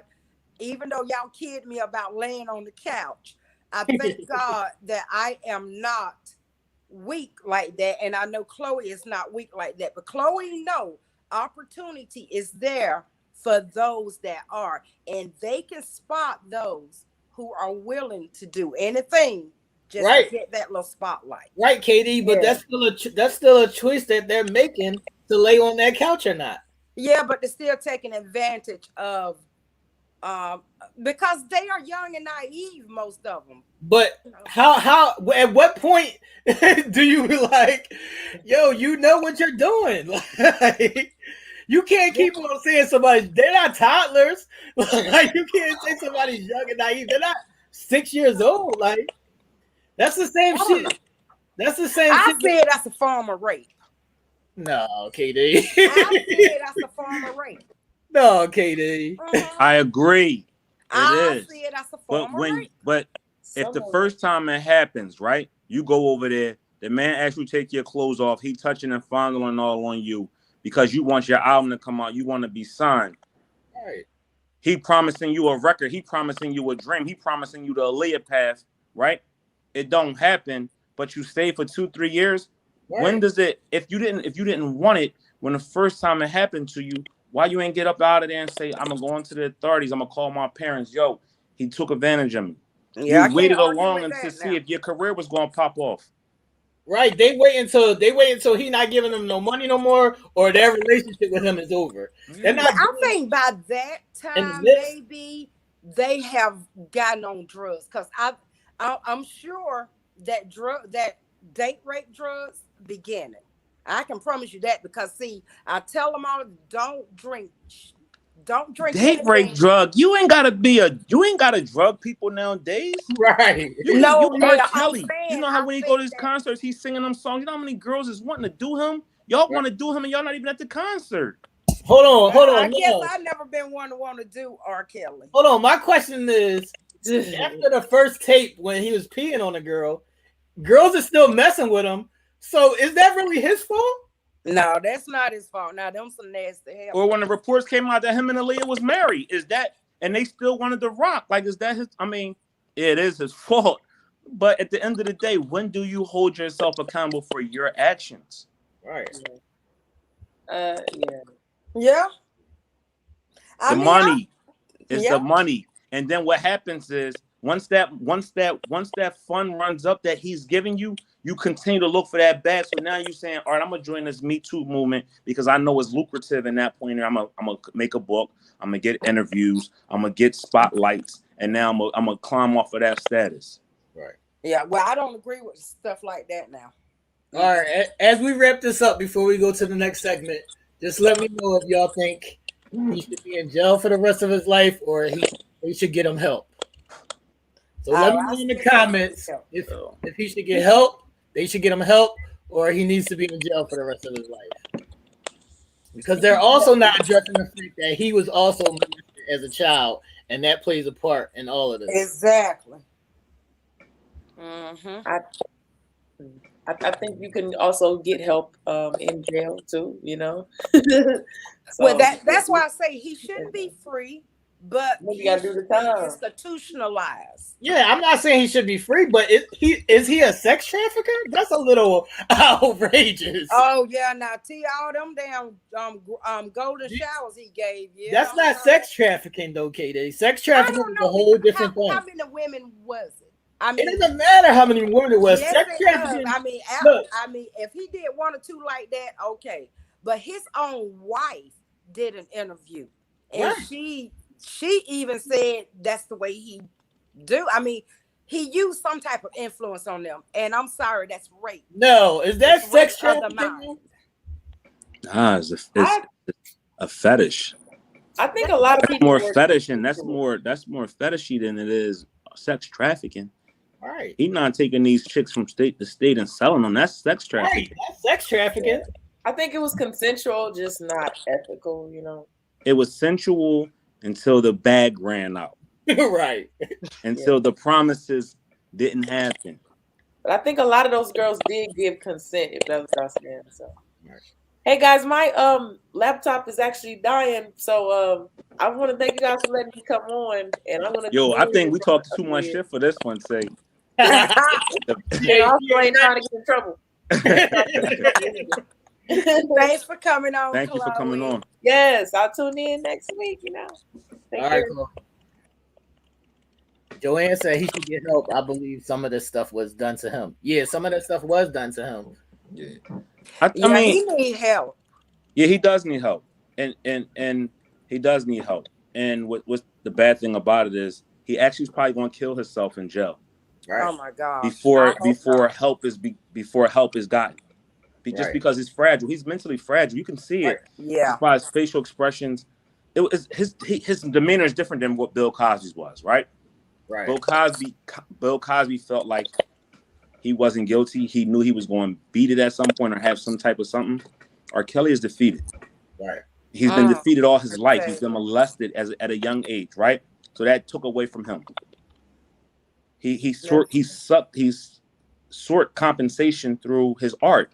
even though y'all kid me about laying on the couch, I thank God that I am not weak like that. And I know Chloe is not weak like that. But Chloe, no, opportunity is there for those that are. And they can spot those who are willing to do anything just to get that little spotlight. Right, Katie, but that's still a choice that they're making to lay on that couch or not. Yeah, but they're still taking advantage of because they are young and naive, most of them. But how at what point do you like, yo, you know what you're doing? Like, you can't keep on saying they're not toddlers. Like, you can't say somebody's young and naive. They're not 6 years old. Like, that's the same shit. That's the same shit. I said that's a form of rape. No, KD. I said that's a form of rape. No, KD. I agree. I said that's a form of rape. But if the first time it happens, right, you go over there, the man actually take your clothes off, he touching and fondling all on you because you want your album to come out, you want to be signed. Right. He promising you a record, he promising you a dream, he promising you the Aaliyah path, right? It don't happen, but you stay for 2-3 years. Right. When does it? If you didn't want it when the first time it happened to you, why you ain't get up out of there and say, I'm gonna go into the authorities, I'm gonna call my parents, yo, he took advantage of me. Yeah, you waited along to see if your career was gonna pop off. Right. They wait until he not giving them no money no more, or their relationship with him is over. They're not. I think by that time maybe they have gotten on drugs, because I'm sure that date rape drugs beginning. I can promise you that, because see, I tell them all, don't drink date rape drug. You ain't gotta drug people nowadays. Right. You R. Kelly. You know how when he go to his concerts, he's singing them songs. You know how many girls is wanting to do him? Y'all want to do him and y'all not even at the concert. Hold on. I guess I've never been one to want to do R. Kelly. Hold on. My question is, after the first tape when he was peeing on a girl, girls are still messing with him. So is that really his fault? No, that's not his fault. Now, them some nasty hell. Or when the reports came out that him and Aaliyah was married, is that, and they still wanted to rock? Like, is that his? I mean, it is his fault. But at the end of the day, when do you hold yourself accountable for your actions? Right. Yeah. The money is the money, and then what happens is once that fund runs up that he's giving you, you continue to look for that bag. So now you're saying, all right, I'm gonna join this Me Too movement because I know it's lucrative in that point. I'm gonna make a book. I'm gonna get interviews. I'm gonna get spotlights, and now I'm gonna climb off of that status. Right. Yeah. Well, I don't agree with stuff like that now. All right. As we wrap this up, before we go to the next segment, just let me know if y'all think he should be in jail for the rest of his life, or he should get him help. So let me know in the comments if he should get help, they should get him help, or he needs to be in jail for the rest of his life. Because they're also not addressing the fact that he was also molested as a child, and that plays a part in all of this. Exactly. I think you can also get help in jail too, you know. Well, that's why I say he shouldn't be free, but you gotta do the time. Institutionalized. Yeah, I'm not saying he should be free, but is he a sex trafficker? That's a little outrageous. Oh yeah, now all them damn golden showers he gave you. That's not sex trafficking though, KD. Sex trafficking is a whole different thing. How many women was it? I mean, it doesn't matter how many women it was. Yes, sex trafficking. I mean, if he did 1 or 2 like that, okay. But his own wife did an interview, and she even said that's the way he do. I mean, he used some type of influence on them, and I'm sorry, that's rape. No, is that sex trafficking? It's a fetish. I think a lot of people more fetish, and that's more fetishy than it is sex trafficking. Right. He's not taking these chicks from state to state and selling them. That's sex trafficking. Right. That's sex trafficking. I think it was consensual, just not ethical, you know. It was sensual until the bag ran out. Right. Until the promises didn't happen. But I think a lot of those girls did give consent, if that's what I'm saying. So, Hey guys, my laptop is actually dying, so I want to thank you guys for letting me come on, and I'm gonna. Yo, I think we talked too much shit for this one. Say, and also ain't trying to get in trouble. Thanks for coming on. Thank you for coming on. Yes, I'll tune in next week. You know. All right, cool. Joanne said he should get help. I believe some of this stuff was done to him. Yeah, some of that stuff was done to him. Yeah. I mean, he need help. Yeah, he does need help, and he does need help. And what's the bad thing about it is he actually is probably going to kill himself in jail. Right. Oh my God! Before help is gotten, just because he's fragile. He's mentally fragile. You can see it. Yeah. By his facial expressions, it was his demeanor is different than what Bill Cosby's was. Right. Right. Bill Cosby felt like he wasn't guilty. He knew he was going to beat it at some point or have some type of something. R. Kelly is defeated. Right. He's been defeated all his life. He's been molested at a young age, right? So that took away from him. He sought compensation through his art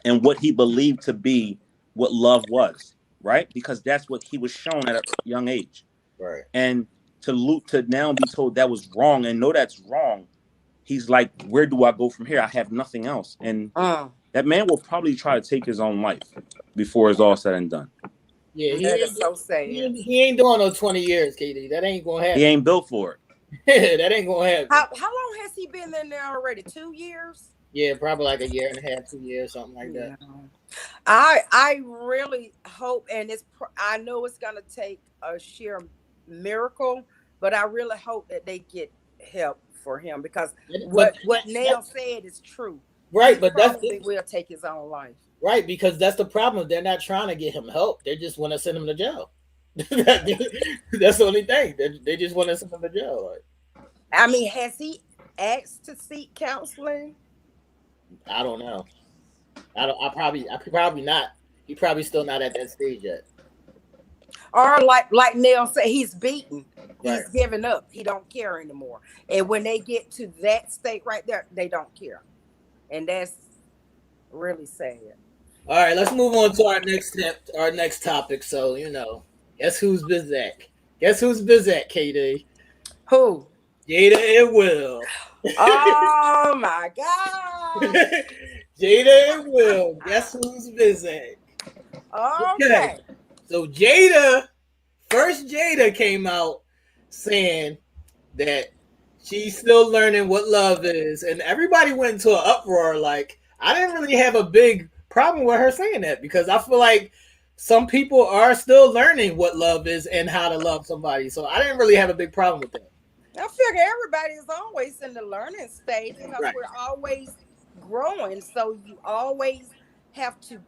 and what he believed to be what love was, right? Because that's what he was shown at a young age. Right. And to now be told that was wrong and know that's wrong, he's like, where do I go from here? I have nothing else. And that man will probably try to take his own life before it's all said and done. Yeah, that is so sad. He ain't doing no 20 years, KD. That ain't gonna happen. He ain't built for it. That ain't gonna happen. How long has he been in there already? 2 years? Yeah, probably like a year and a half, 2 years, something like that. I really hope, and I know it's gonna take a sheer miracle, but I really hope that they get help for him because what Nell said is true. Right, but he will take his own life. Right, because that's the problem. They're not trying to get him help. They just want to send him to jail. That's the only thing. They just want to send him to jail. Like, I mean, has he asked to seek counseling? I don't know. I probably not. He probably still not at that stage yet. Or like Nell said, he's beaten. He's given up. He don't care anymore. And when they get to that state right there, they don't care. And that's really sad. All right, let's move on to our next topic. So, guess who's Bizak? Guess who's Bizak, KD? Who? Jada and Will. Oh my God. Jada and Will. Guess who's Bizak? Okay. So first Jada came out saying that she's still learning what love is, and everybody went into an uproar. Like, I didn't really have a big problem with her saying that because I feel like some people are still learning what love is and how to love somebody. So I didn't really have a big problem with that. I figure everybody is always in the learning stage because we're always growing. So you always have to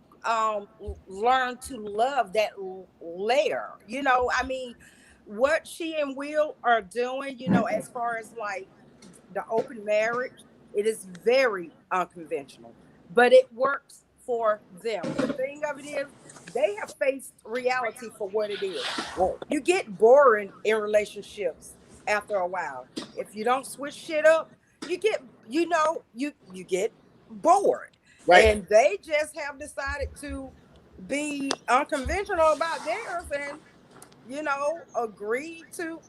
learn to love that layer. I mean, what she and Will are doing, as far as like the open marriage, it is very unconventional, but it works for them. The thing of it is, they have faced reality for what it is. You get boring in relationships after a while. If you don't switch shit up, you get, you get bored. Right. And they just have decided to be unconventional about theirs and, agree to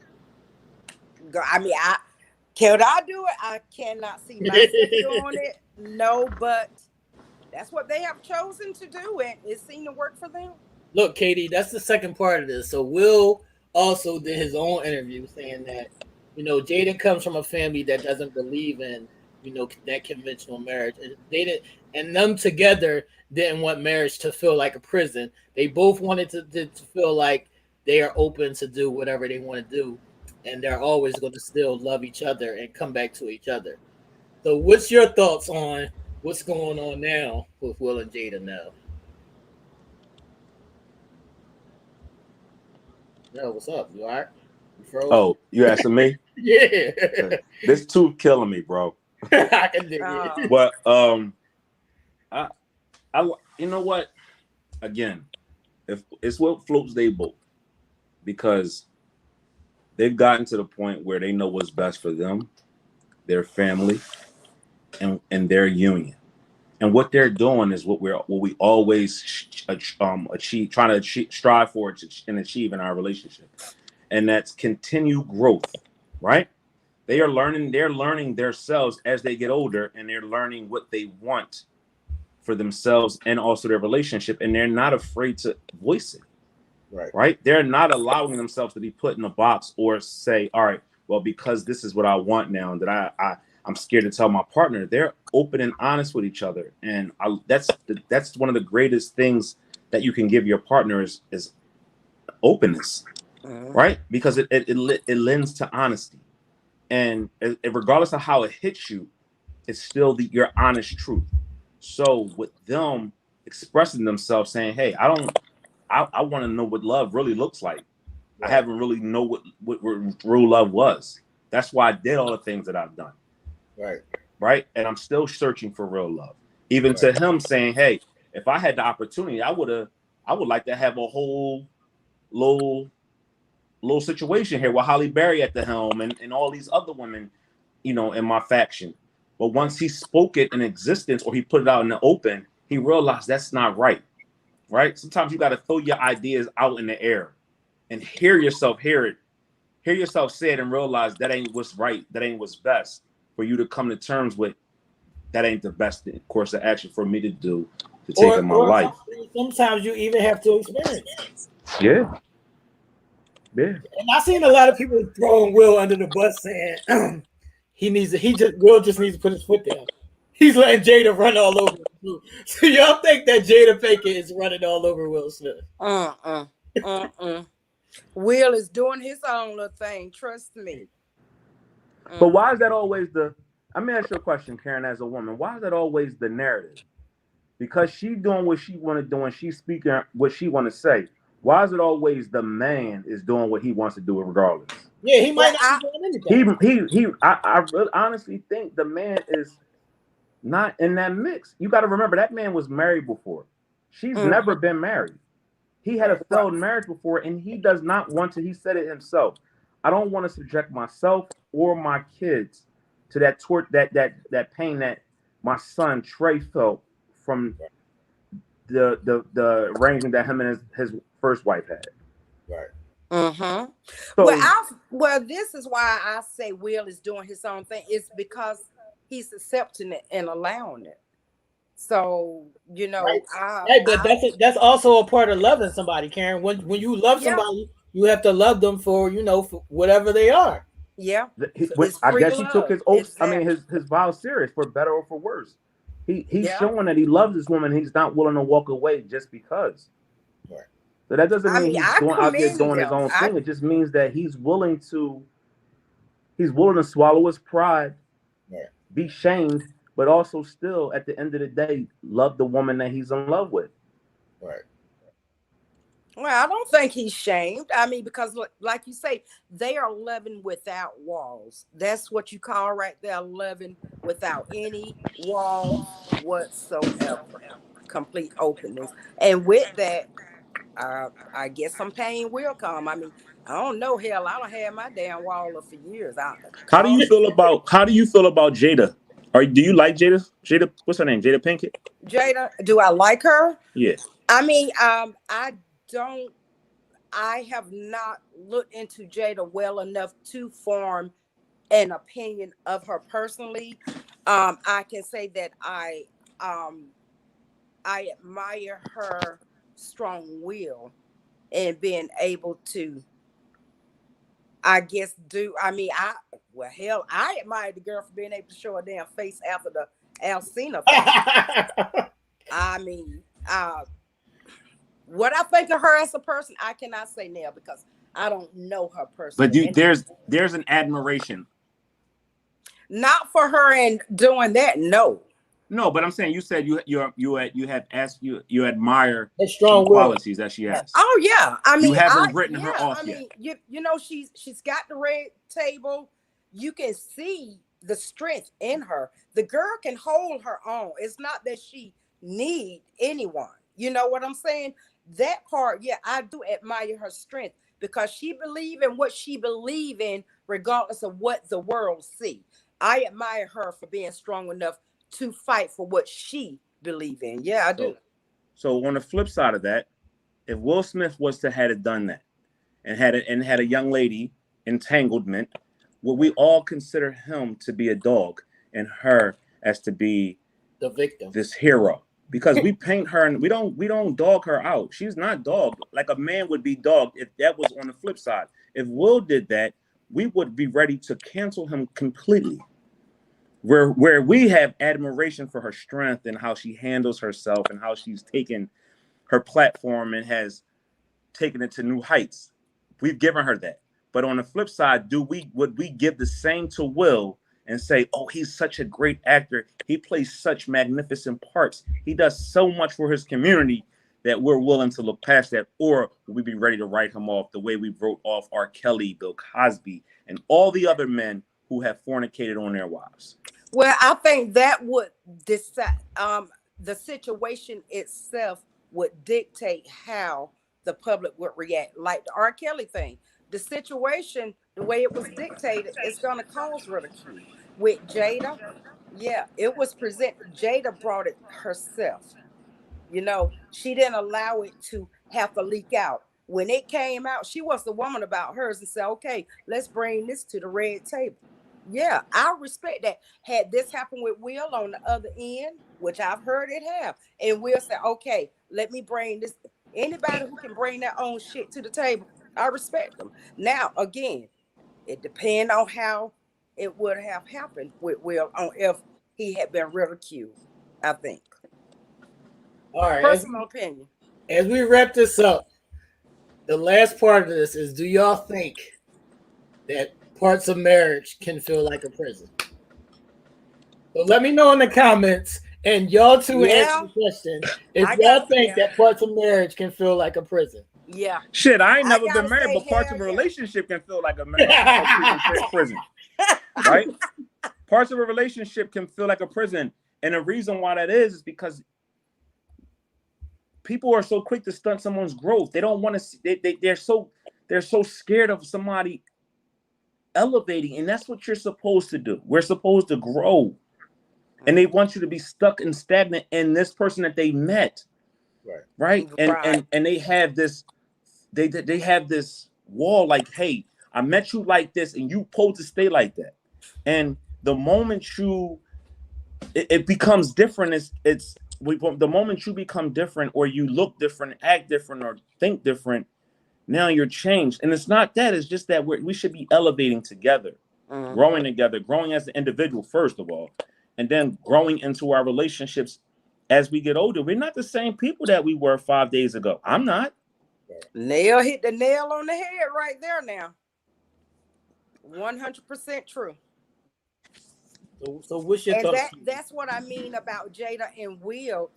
go. I mean, can I do it? I cannot see myself doing it. No, but that's what they have chosen to do, and it seemed to work for them. Look, Katie, that's the second part of this. So Will also did his own interview saying that, Jaden comes from a family that doesn't believe in, that conventional marriage. And them together didn't want marriage to feel like a prison. They both wanted to feel like they are open to do whatever they want to do. And they're always going to still love each other and come back to each other. So what's your thoughts on what's going on now with Will and Jada now? Yo, what's up? You all right? You asking me? Yeah. This tooth killing me, bro. I can dig it. But I you know what? Again, if it's what floats they boat, because they've gotten to the point where they know what's best for them, their family, and their union. And what they're doing is what we always achieve, trying to strive for and achieve in our relationship, and that's continued growth, right? They're learning themselves as they get older, and they're learning what they want for themselves and also their relationship, and they're not afraid to voice it. Right? They're not allowing themselves to be put in a box or say, all right, well, because this is what I want now, and that I'm scared to tell my partner. They're open and honest with each other, and that's one of the greatest things that you can give your partner is openness, right? Because it lends to honesty, and regardless of how it hits you, it's still your honest truth. So with them expressing themselves, saying, "Hey, I want to know what love really looks like. Right. I haven't really know what real love was. That's why I did all the things that I've done. Right. And I'm still searching for real love. Even to him saying, hey, if I had the opportunity, I would like to have a whole little situation here with Holly Berry at the helm and all these other women, in my faction. But once he spoke it in existence, or he put it out in the open, he realized that's not right. Right? Sometimes you got to throw your ideas out in the air and hear yourself say it, and realize that ain't what's right. That ain't what's best for you to come to terms with. That ain't the best course of action for me to do to take in my life. Sometimes you even have to experience. Yeah. And I've seen a lot of people throwing Will under the bus saying Will just needs to put his foot down. He's letting Jada run all over him. So y'all think that Jada Pinkett is running all over Will Smith? Will is doing his own little thing. Trust me. But why is that always let me ask you a question, Karen, as a woman. Why is that always the narrative? Because she's doing what she want to do and she's speaking what she want to say. Why is it always the man is doing what he wants to do regardless? Yeah, he might not be doing anything. I really honestly think the man is not in that mix. You got to remember that man was married before. She's never been married. He had a failed marriage before, and he does not want to. He said it himself. I don't want to subject myself or my kids to that that pain that my son Trey felt from the arrangement that him and his first wife had. Right. So, well, this is why I say Will is doing his own thing. It's because he's accepting it and allowing it. So, that's also a part of loving somebody, Karen. When you love somebody, you have to love them for for whatever they are. Yeah. I guess he took his oath. Exactly. I mean, his vow serious, for better or for worse. He's showing that he loves this woman. He's not willing to walk away just because. Right. So that doesn't mean he's going out there doing his own thing. It just means that he's willing to swallow his pride, be shamed, but also still at the end of the day love the woman that he's in love with. Right. Well, I don't think he's shamed. I mean, because like you say, they are loving without walls. That's what you call right there, loving without any walls whatsoever. Complete openness. And with that, I guess some pain will come. I mean, I don't know. Hell, I don't have my damn wall up for years. How do you feel about Jada? Or do you like Jada? Jada, what's her name? Jada Pinkett? Jada, do I like her? Yeah. I mean, I have not looked into Jada well enough to form an opinion of her personally. I can say that I admire her strong will and being able to, I guess, I admire the girl for being able to show her damn face after the Alcina face. I mean, what I think of her as a person, I cannot say now because I don't know her personally. But there's an admiration. Not for her in doing that, no. No, but I'm saying you said you admire the strong qualities that she has. Oh yeah, I mean, you haven't written her off yet. She's got the red table. You can see the strength in her. The girl can hold her own. It's not that she need anyone. You know what I'm saying? That part, yeah, I do admire her strength because she believes in what she believes in, regardless of what the world see. I admire her for being strong enough to fight for what she believe in. Yeah, I do. So on the flip side of that, if Will Smith was to have done that and had a young lady entanglement, would we all consider him to be a dog and her as to be the victim, this hero? Because we paint her and we don't dog her out. She's not dogged like a man would be dogged if that was on the flip side. If Will did that, we would be ready to cancel him completely. Where we have admiration for her strength and how she handles herself and how she's taken her platform and has taken it to new heights. We've given her that. But on the flip side, would we give the same to Will and say, oh, he's such a great actor. He plays such magnificent parts. He does so much for his community that we're willing to look past that? Or will we be ready to write him off the way we wrote off R. Kelly, Bill Cosby, and all the other men who have fornicated on their wives? Well, I think that would decide, the situation itself would dictate how the public would react. Like the R. Kelly thing, the situation, the way it was dictated, it's going to cause ridicule. With Jada, yeah, it was presented. Jada brought it herself. You know, she didn't allow it to have to leak out. When it came out, she was the woman about hers and said, okay, let's bring this to the red table. Yeah, I respect that. Had this happened with Will on the other end, which I've heard it have, and Will said, okay, let me bring this. Anybody who can bring their own shit to the table, I respect them. Now, again, it depends on how it would have happened with Will on if he had been ridiculed, I think. All right. Personal opinion. As we wrap this up, the last part of this is, do y'all think that parts of marriage can feel like a prison? So let me know in the comments, and y'all too answer the question. If y'all think that parts of marriage can feel like a prison. Yeah. Shit, I ain't never been married, but parts of a relationship can feel like a prison. Right? Parts of a relationship can feel like a prison. And the reason why that is because people are so quick to stunt someone's growth. They don't want to see, they're so scared of somebody elevating, and that's what you're supposed to do. We're supposed to grow, and they want you to be stuck and stagnant in this person that they met, right? And they have this, they have this wall like, hey, I met you like this, and you supposed to stay like that. And the moment it becomes different, the moment you become different, or you look different, act different, or think different, now you're changed. And it's not that, it's just that we should be elevating together, growing together, growing as an individual, first of all, and then growing into our relationships as we get older. We're not the same people that we were 5 days ago. I'm not. Nail hit the nail on the head right there now. 100% true. So what's your thoughts? That's what I mean about Jada and Will.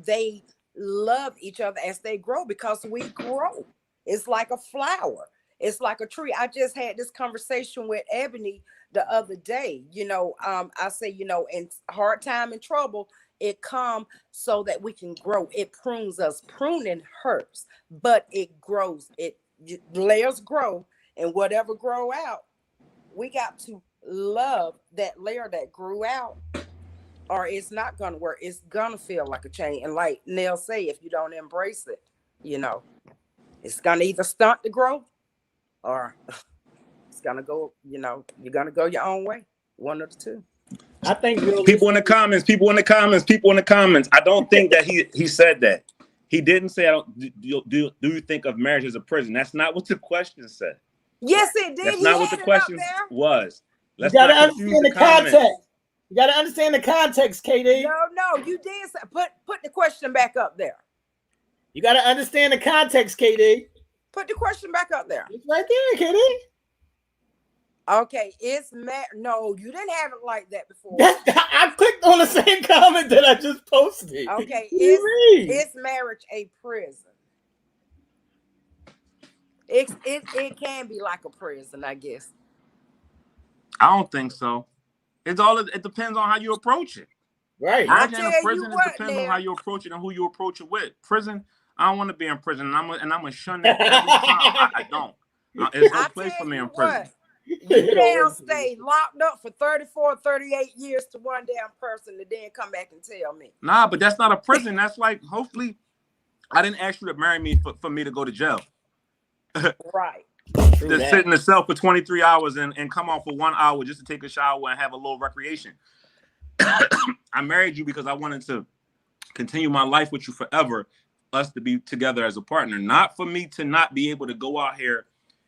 They love each other as they grow, because we grow. It's like a flower. It's like a tree. I just had this conversation with Ebony the other day. You know, I say, you know, in hard time and trouble, it comes so that we can grow. It prunes us. Pruning hurts, but it grows. Layers grow, and whatever grow out, we got to love that layer that grew out, or it's not gonna work. It's gonna feel like a change. And like Nell say, if you don't embrace it, you know, it's gonna either stunt the growth, or it's gonna go, you know, you're gonna go your own way. One of the two. I think people in the comments. I don't think that he said that. He didn't say, do you think of marriage as a prison? That's not what the question said. Yes, it did. That's not what the question was. You gotta understand the context. You gotta understand the context, KD. No, you did say, put the question back up there. You gotta understand the context, KD. Put the question back up there. It's right there, KD. Okay, no, you didn't have it like that before. I clicked on the same comment that I just posted. Okay, is marriage a prison? It can be like a prison, I guess. I don't think so. It depends on how you approach it. Right. Marriage in a prison, it depends on how you approach it and who you approach it with. Prison, I don't want to be in prison, and I'm gonna shun that every time. I don't. There's no place for me in prison. You damn stay locked up for 34, 38 years to one damn person and then come back and tell me. Nah, but that's not a prison. That's like, hopefully, I didn't ask you to marry me for me to go to jail. Right. To sit in the cell for 23 hours and come out for 1 hour just to take a shower and have a little recreation. I married you because I wanted to continue my life with you forever, us to be together as a partner, not for me to not be able to go out here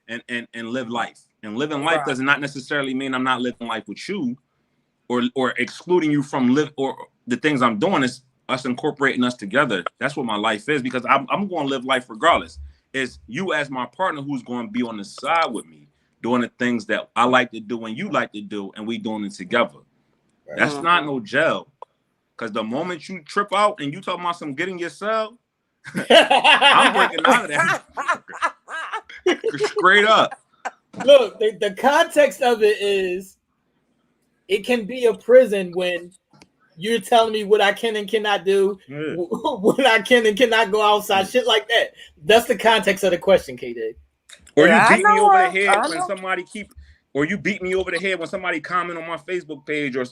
and live life. And living life does not necessarily mean I'm not living life with you or excluding you from live or the things I'm doing. Is us incorporating us together. That's what my life is, because I'm going to live life regardless. It's you as my partner who's going to be on the side with me doing the things that I like to do and you like to do, and we doing it together. Right. That's not no jail. Because the moment you trip out and you talking about some get in your cell, I'm breaking out of that. Straight up. Look, the context of it is it can be a prison when you're telling me what I can and cannot do, what I can and cannot go outside, shit like that. That's the context of the question, KD. Or you beat me over the head when somebody or you beat me over the head when somebody comment on my Facebook page or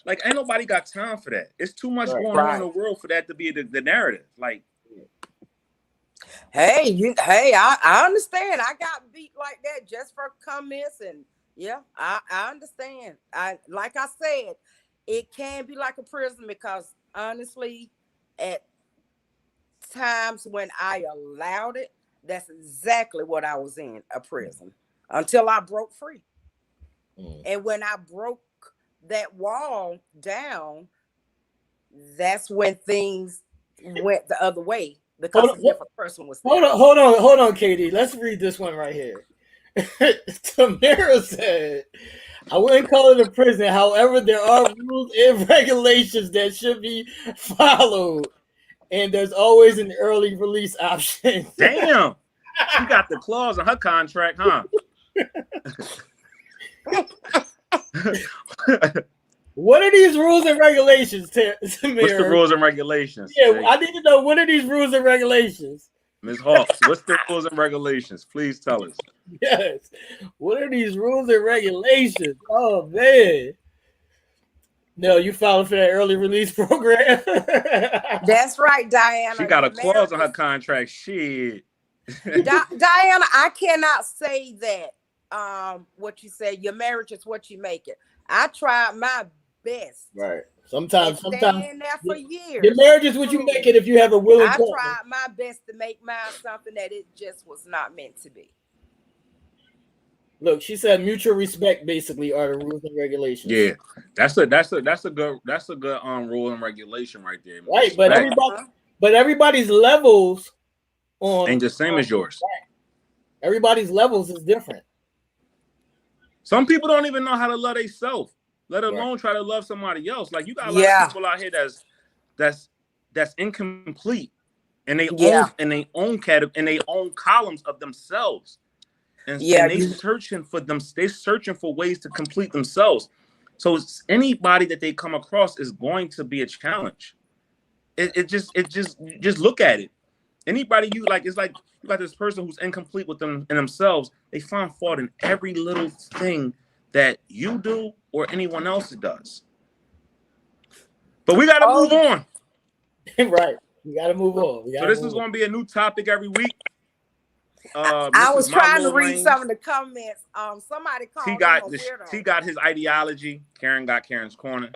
like, ain't nobody got time for that. It's too much going on in the world for that to be the narrative. Like, I understand. I got beat like that just for comments, and I understand. Like I said, it can be like a prison because honestly, at times when I allowed it, that's exactly what I was in, a prison, until I broke free. And when I broke that wall down, that's when things went the other way because a different person was there. Hold on, Katie. Let's read this one right here. Tamara said, I wouldn't call it a prison. However, there are rules and regulations that should be followed. And there's always an early release option. Damn. She got the clause in her contract, huh? What are these rules and regulations, Tamara? What's the rules and regulations? Yeah, I need to know, what are these rules and regulations? Ms. Hawks, what's the rules and regulations? Please tell us. Yes. What are these rules and regulations? Oh, man. No, you filed for that early release program. That's right, Diana. She got a clause on her contract. Shit. Diana, I cannot say that what you say, your marriage is what you make it. I tried my best. Right. Sometimes staying there for years. Your marriage is what you make it if you have a willing partner. I tried my best to make mine something that it just was not meant to be. Look, she said mutual respect basically are the rules and regulations. Yeah, that's a good rule and regulation right there. Right, but everybody's levels ain't the same as yours. Everybody's levels is different. Some people don't even know how to love themselves, let alone try to love somebody else. Like, you got a lot of people out here that's incomplete, and they own columns of themselves. And they searching for ways to complete themselves. So anybody that they come across is going to be a challenge. It just look at it. Anybody you like, it's like you got this person who's incomplete with them and themselves. They find fault in every little thing that you do or anyone else does. But we gotta move on. Right. We gotta move on. So this is gonna be a new topic every week. I was trying to read some of the comments. Somebody called T got his ideology. Karen got Karen's corner.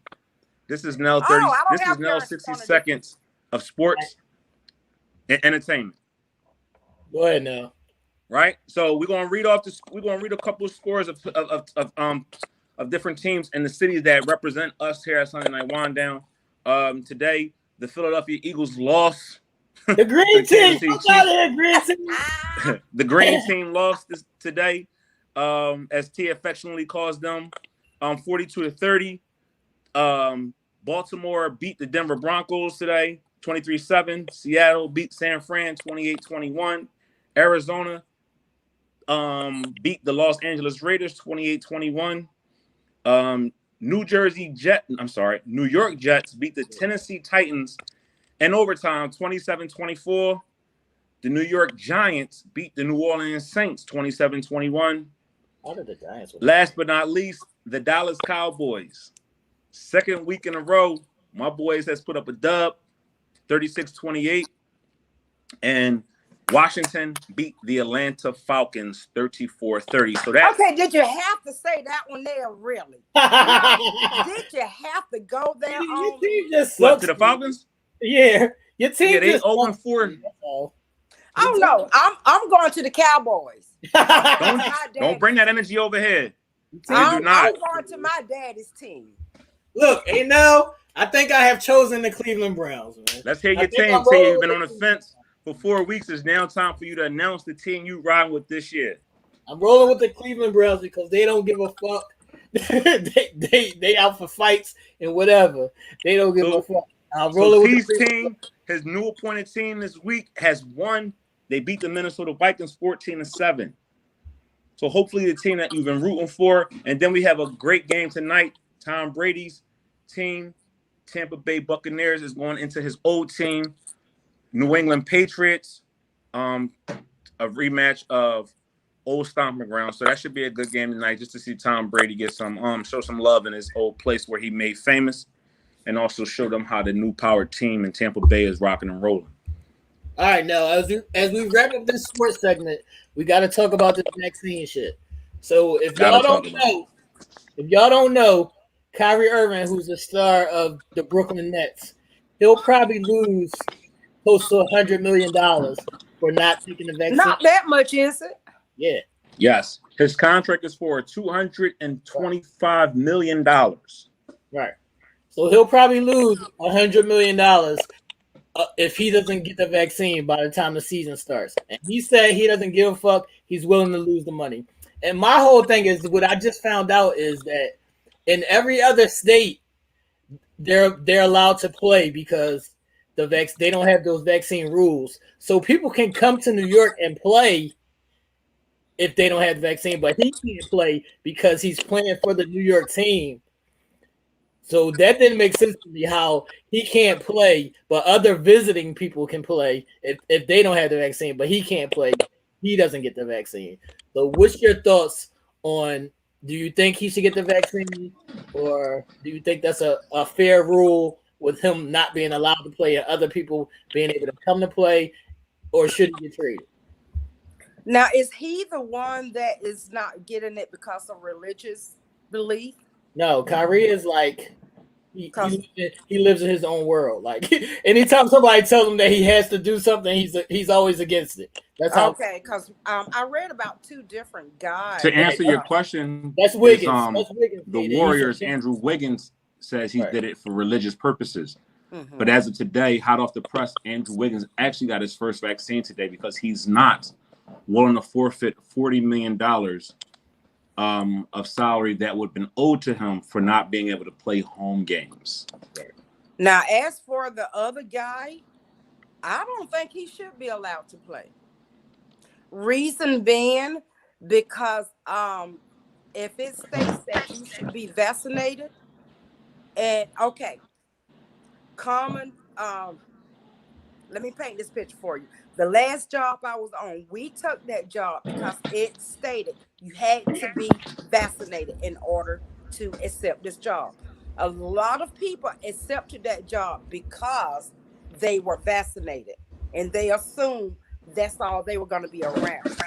This is Nell 30. This is Nell 60 seconds of sports and entertainment. Go ahead now. Right. So we're gonna read a couple of scores of different teams in the cities that represent us here at Sunday Nite Wine Down. Today, the Philadelphia Eagles lost. The green team. Green team. The green team lost today, as T affectionately calls them, 42-30. Baltimore beat the Denver Broncos today, 23-7. Seattle beat San Fran, 28-21. Arizona beat the Los Angeles Raiders, 28-21. New York Jets beat the Tennessee Titans in overtime, 27-24. The New York Giants beat the New Orleans Saints, 27-21. How did the Giants win? Last but not least, the Dallas Cowboys. Second week in a row, my boys has put up a dub, 36-28. And Washington beat the Atlanta Falcons 34-30. So that okay, did you have to say that one there, really? Did you have to go there on team just what, sucks, to the Falcons? Yeah. Your team Yeah, they just 0-4. Oh no, I'm going to the Cowboys. Don't bring that energy over here. I'm going to my daddy's team. Look, I think I have chosen the Cleveland Browns, man. Let's hear your team. Say you've been on the fence for 4 weeks. It's now time for you to announce the team you riding with this year. I'm rolling with the Cleveland Browns because they don't give a fuck. they out for fights and whatever. They don't give a fuck. I'm rolling with T's team, his new appointed team this week, has won. They beat the Minnesota Vikings 14-7. So hopefully the team that you've been rooting for. And then we have a great game tonight. Tom Brady's team, Tampa Bay Buccaneers, is going into his old team, New England Patriots, a rematch of old stomping ground. So that should be a good game tonight, just to see Tom Brady get some show some love in his old place where he made famous, and also show them how the new power team in Tampa Bay is rocking and rolling. All right, now as we wrap up this sports segment, we got to talk about this vaccine shit. So if y'all don't know, Kyrie Irving, who's the star of the Brooklyn Nets, he'll probably lose close to $100 million for not taking the vaccine. Not that much, is it? Yeah. Yes, his contract is for $225 million. Right. So he'll probably lose $100 million if he doesn't get the vaccine by the time the season starts. And he said he doesn't give a fuck. He's willing to lose the money. And my whole thing is, what I just found out is that in every other state, they're allowed to play because they don't have those vaccine rules. So people can come to New York and play if they don't have the vaccine, but he can't play because he's playing for the New York team. So that didn't make sense to me, how he can't play, but other visiting people can play if they don't have the vaccine, but he can't play. He doesn't get the vaccine. So what's your thoughts on, do you think he should get the vaccine, or do you think that's a fair rule with him not being allowed to play and other people being able to come to play, or should he get traded? Now, is he the one that is not getting it because of religious belief? No, Kyrie is like, he lives in his own world. Like, anytime somebody tells him that he has to do something, he's always against it. That's how. Okay, because I read about two different guys. To answer your question, that's Wiggins. That's Wiggins. The Warriors, Andrew Wiggins says he did it for religious purposes. Mm-hmm. But as of today, hot off the press, Andrew Wiggins actually got his first vaccine today because he's not willing to forfeit $40 million of salary that would have been owed to him for not being able to play home games. Now, as for the other guy, I don't think he should be allowed to play. Reason being, because if it states that you should be vaccinated, and let me paint this picture for you. The last job I was on, we took that job because it stated you had to be vaccinated in order to accept this job. A lot of people accepted that job because they were vaccinated, and they assumed that's all they were going to be around.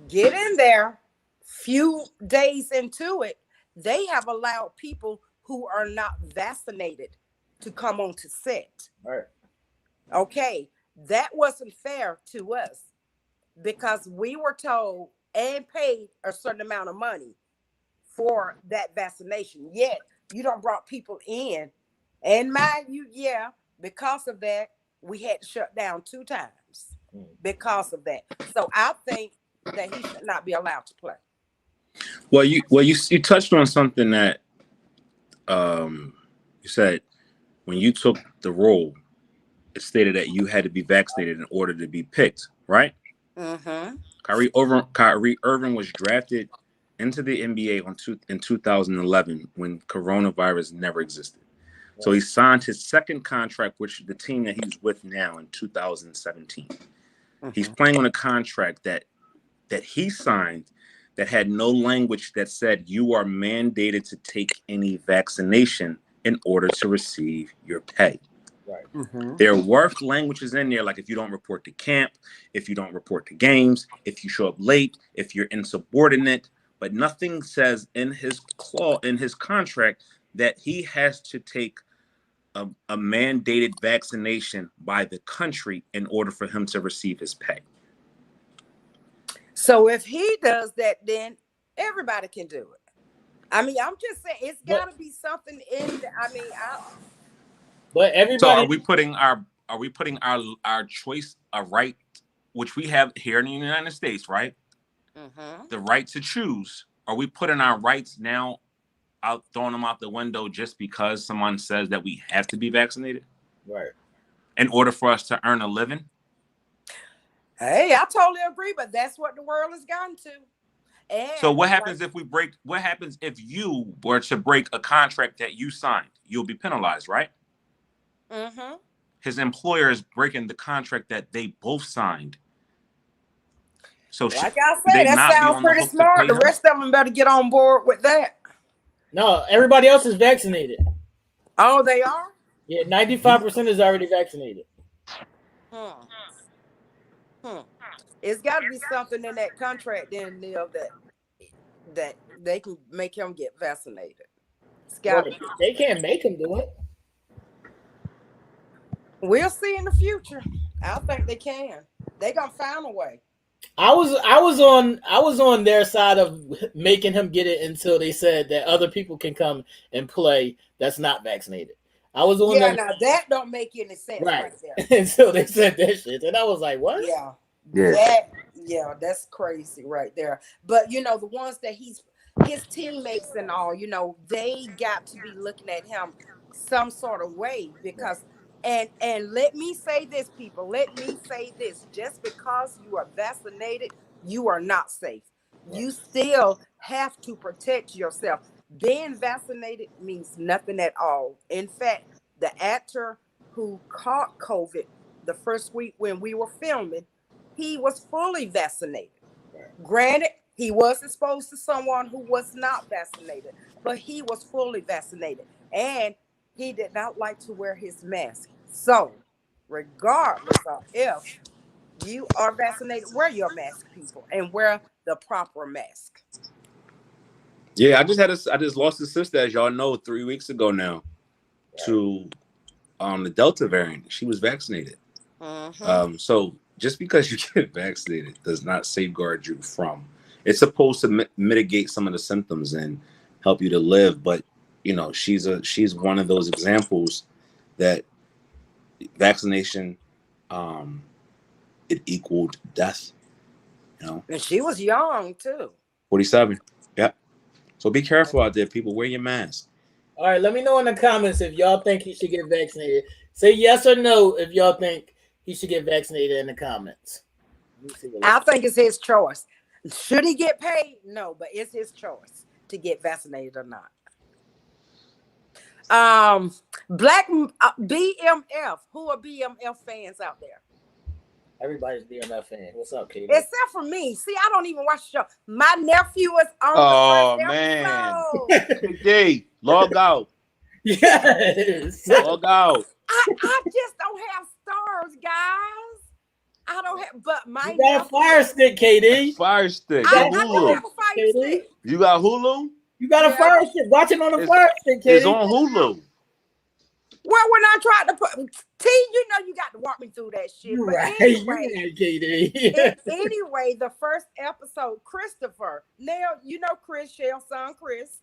Get in there, few days into it, they have allowed people who are not vaccinated to come on to set. Right. Okay, that wasn't fair to us because we were told and paid a certain amount of money for that vaccination. Yet you don't brought people in, and mind you, because of that, we had to shut down 2 times because of that. So I think that he should not be allowed to play. Well, you touched on something that you said when you took the role. It stated that you had to be vaccinated in order to be picked, right? Mm-hmm. Kyrie Irving was drafted into the NBA in 2011 when coronavirus never existed. Right. So he signed his second contract, which is the team that he's with now, in 2017. Mm-hmm. He's playing on a contract that he signed that had no language that said you are mandated to take any vaccination in order to receive your pay. Right. Mm-hmm. There were languages in there, like if you don't report to camp, if you don't report to games, if you show up late, if you're insubordinate, but nothing says in his contract that he has to take a mandated vaccination by the country in order for him to receive his pay. So if he does that, then everybody can do it. I mean, I'm just saying it's got to be something in. But everybody. So are we putting our choice, a right, which we have here in the United States, right? Mm-hmm. The right to choose. Are we putting our rights now out, throwing them out the window just because someone says that we have to be vaccinated? Right. In order for us to earn a living? Hey, I totally agree, but that's what the world has gotten to. And so what happens if what happens if you were to break a contract that you signed? You'll be penalized, right? Mm-hmm. His employer is breaking the contract that they both signed. So like I said, that sounds pretty smart. The rest of them better get on board with that. No, everybody else is vaccinated. Oh, they are? Yeah, 95% is already vaccinated. It's got to be something in that contract then, Neil, that they can make him get vaccinated. It's got to be. They can't make him do it. We'll see in the future. I think they can. They're gonna find a way. I was on their side of making him get it until they said that other people can come and play that's not vaccinated. I was on now that don't make any sense right there. Until they said that shit. And I was like, what? Yeah, that's crazy right there. But you know, the ones that his teammates and all, you know, they got to be looking at him some sort of way because and let me say this, people, let me say this, just because you are vaccinated, you are not safe. You still have to protect yourself. Being vaccinated means nothing at all. In fact, the actor who caught COVID the first week when we were filming, he was fully vaccinated. Granted, he was exposed to someone who was not vaccinated, but he was fully vaccinated. And he did not like to wear his mask. So, regardless of if you are vaccinated, wear your mask, people, and wear the proper mask. Yeah, I just lost a sister, as y'all know, 3 weeks ago now, to the Delta variant. She was vaccinated. So just because you get vaccinated does not safeguard you from. It's supposed to mitigate some of the symptoms and help you to live, but you know, she's one of those examples that vaccination it equaled death. You know, and she was young too. 47. Yeah. So be careful out there, people. Wear your mask. All right, let me know in the comments if y'all think he should get vaccinated. Say yes or no if y'all think he should get vaccinated in the comments. I think it's his choice. Should he get paid? No, but it's his choice to get vaccinated or not. Black BMF. Who are BMF fans out there? Everybody's BMF fan. What's up, Katie? Except for me. See, I don't even watch the show. My nephew is on the first episode. Hey, log out. Yes. Log out. I just don't have stars, guys. I don't have, but my you got a Fire Stick, KD. Fire Stick. I don't have a Fire Stick. You got Hulu? You got a Fire Stick. Watch it on the Fire Stick, KD. It's on Hulu. Well, when I tried to put T, you know, you got to walk me through that shit. You're but right. anyway, KD. anyway, the first episode, Christopher. Now, you know Chris, Shell's son, Chris.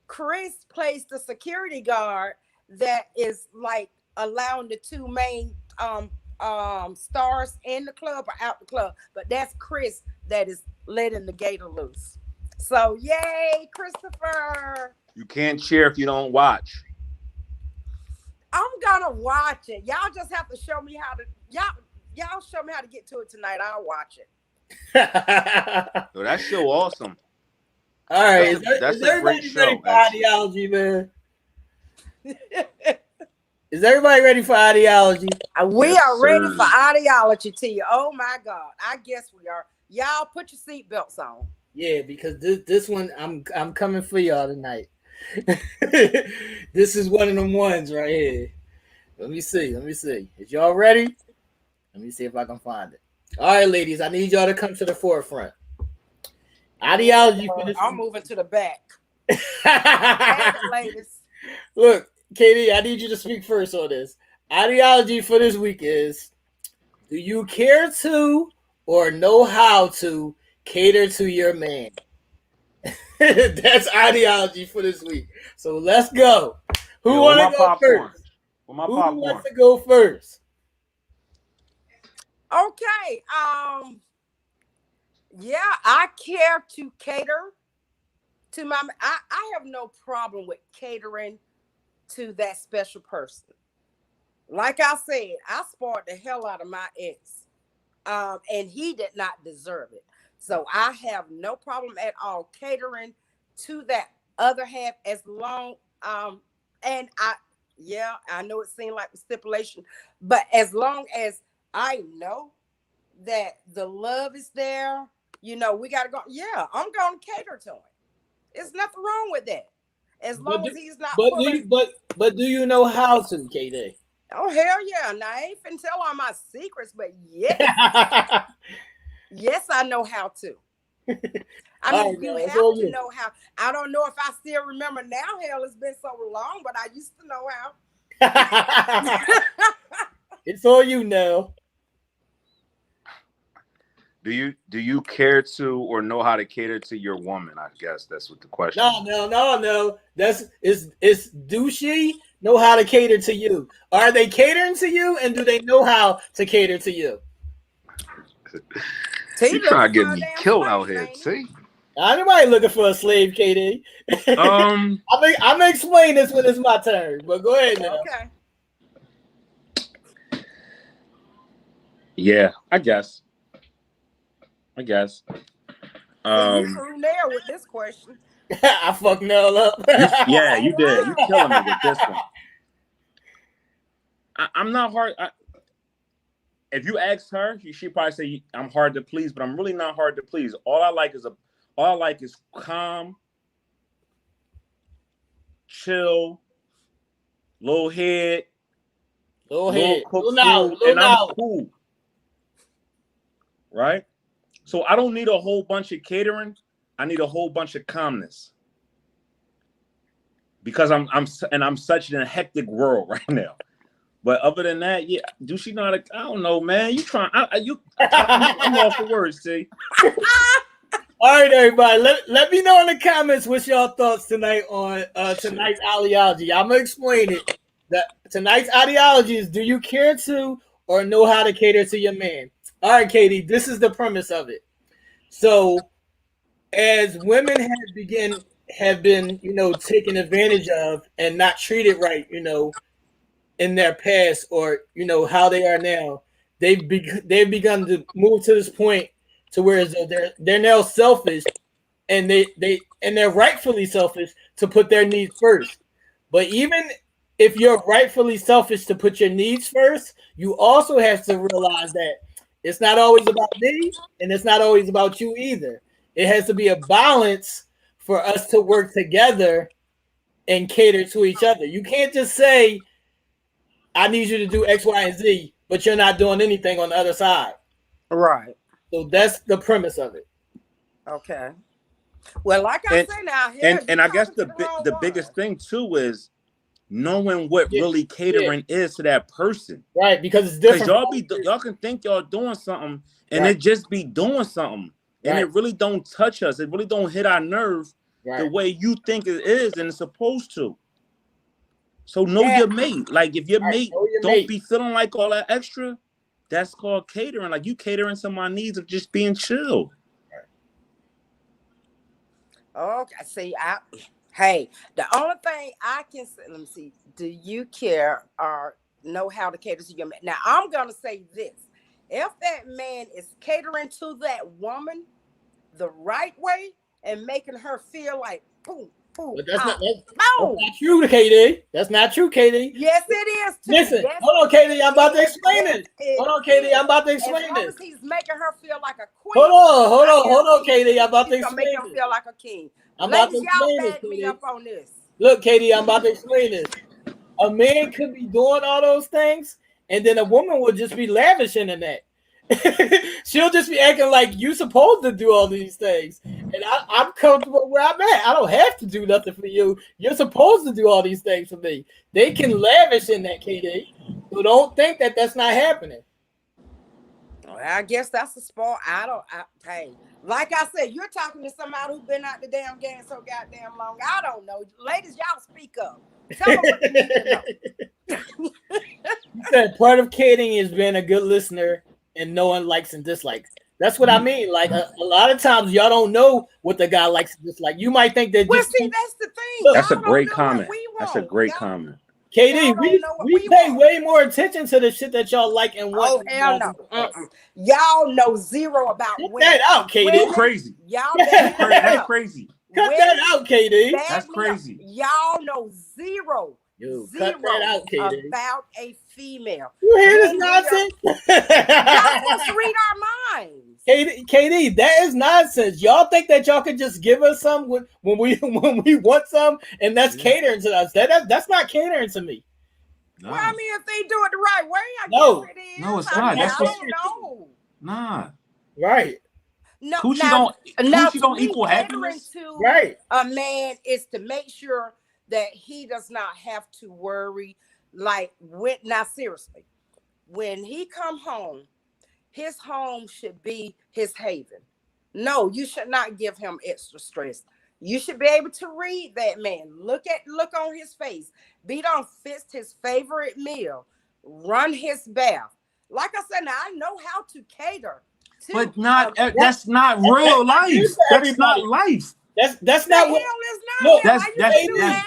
Chris plays the security guard that is like allowing the two main stars in the club or out the club, but that's Chris that is letting the gator loose. So yay, Christopher! You can't cheer if you don't watch. I'm gonna watch it. Y'all just have to show me how to. Y'all show me how to get to it tonight. I'll watch it. So that show awesome. All right, that's is a great everybody show, ready for ideology, man? Is everybody ready for ideology? We are ready for ideology, T. Oh my God. I guess we are. Y'all put your seatbelts on. Yeah, because this one I'm coming for y'all tonight. This is one of them ones right here. Let me see. Let me see. Is y'all ready? Let me see if I can find it. All right, ladies, I need y'all to come to the forefront. Ideology for this. I'm moving to the back. Ladies. Look, Katie, I need you to speak first on this. Ideology for this week is: do you care to or know how to cater to your man? That's ideology for this week. So let's go. Who want to go first? Who wants to go first? Okay. Yeah, I care to cater to my. I have no problem with catering to that special person. Like I said, I spoiled the hell out of my ex, and he did not deserve it. So I have no problem at all catering to that other half as long, and I know it seemed like a stipulation, but as long as I know that the love is there, we got to go. Yeah, I'm going to cater to him. There's nothing wrong with that. As long as he's not. But do you know how to, KD? Oh, hell yeah. Now, I ain't finna tell all my secrets, but yes. Yes, I know how to. I mean, you have to know how. I don't know if I still remember now. Hell, it's been so long, but I used to know how. It's all you know. Do you care to or know how to cater to your woman? I guess that's what the question. No. It's do she know how to cater to you? Are they catering to you, and do they know how to cater to you? You trying to get me killed out here? See, anybody looking for a slave, KD? I'm gonna explain this when it's my turn, but go ahead now. Okay. Yeah, I guess. You threw Nell with this question. I fucked Nell up. Yeah, you did. You killing me with this one. I'm not hard. If you ask her, she probably say I'm hard to please, but I'm really not hard to please. All I like is calm, chill, little head, little cooked food, and I'm cool. Right? So I don't need a whole bunch of catering. I need a whole bunch of calmness. Because I'm such in a hectic world right now. But other than that, yeah, do she know how to? I don't know, man. You trying? I'm off the words, see. All right, everybody. Let me know in the comments what's y'all thoughts tonight on tonight's ideology. I'm gonna explain it. Tonight's ideology is: do you care to or know how to cater to your man? All right, Katie. This is the premise of it. So, as women have been taken advantage of and not treated right, in their past, or how they are now, they've begun to move to this point to where they're now selfish, and they're rightfully selfish to put their needs first. But even if you're rightfully selfish to put your needs first, you also have to realize that it's not always about me, and it's not always about you either. It has to be a balance for us to work together and cater to each other. You can't just say, I need you to do X, Y, and Z, but you're not doing anything on the other side. Right. So that's the premise of it. Okay. Well, like I say now, and I guess the biggest thing too is knowing what really catering is to that person. Right, because it's different. Because y'all can think y'all doing something, and it just be doing something, and it really don't touch us. It really don't hit our nerve the way you think it is, and it's supposed to. So know your mate. Like if your mate don't be feeling like all that extra, that's called catering. Like you catering to my needs of just being chill. Okay. See, hey, the only thing I can say, let me see. Do you care or know how to cater to your man? Now I'm gonna say this: if that man is catering to that woman the right way and making her feel like, boom, But that's not true, KD. That's not true, KD. Yes, it is. Too. Listen, yes, hold on, KD. I'm about to explain it. Hold on, KD. I'm about to explain as long this. as he's making her feel like a queen. Hold on, KD. I'm about to explain make it. him feel like a king. I'm about to Ladies, explain y'all this, back me KD. up on this. Look, KD, I'm about to explain this. A man could be doing all those things, and then a woman will just be lavishing in that. She'll just be acting like you supposed to do all these things, and I'm comfortable where I'm at. I don't have to do nothing for you. You're supposed to do all these things for me. They can lavish in that, KD. So don't think that that's not happening. Well, I guess that's the sport. Hey, like I said, you're talking to somebody who's been out the damn game so goddamn long. I don't know. Ladies, y'all speak up. Tell them what you need to know. You said part of kidding is being a good listener and knowing likes and dislikes. That's what I mean. Like a lot of times y'all don't know what the guy likes and dislikes. You might think that. Well, see, that's the thing. That's a great comment. That's a great comment. KD, we pay way more attention to the shit that y'all like and want. Oh, hell no. Y'all know zero about women. Cut that out, KD. Crazy. Y'all that's crazy. Cut that out, KD. That's crazy. Y'all know zero cut that out, KD. About a female. You hear this nonsense? Y'all must read our minds. KD, that is nonsense. Y'all think that y'all can just give us some when we want some, and that's catering to us. That's not catering to me. No. Well, I mean, if they do it the right way, I guess it is. No, it's not. I don't know. Nah. Right. No, coochie don't equal happiness. Right. A man is to make sure that he does not have to worry. Now seriously, when he come home, his home should be his haven. No, you should not give him extra stress. You should be able to read that man. Look on his face. Be done fix his favorite meal. Run his bath. Like I said, now I know how to cater. But that's not real life. That's not life. That's not what. Look, that's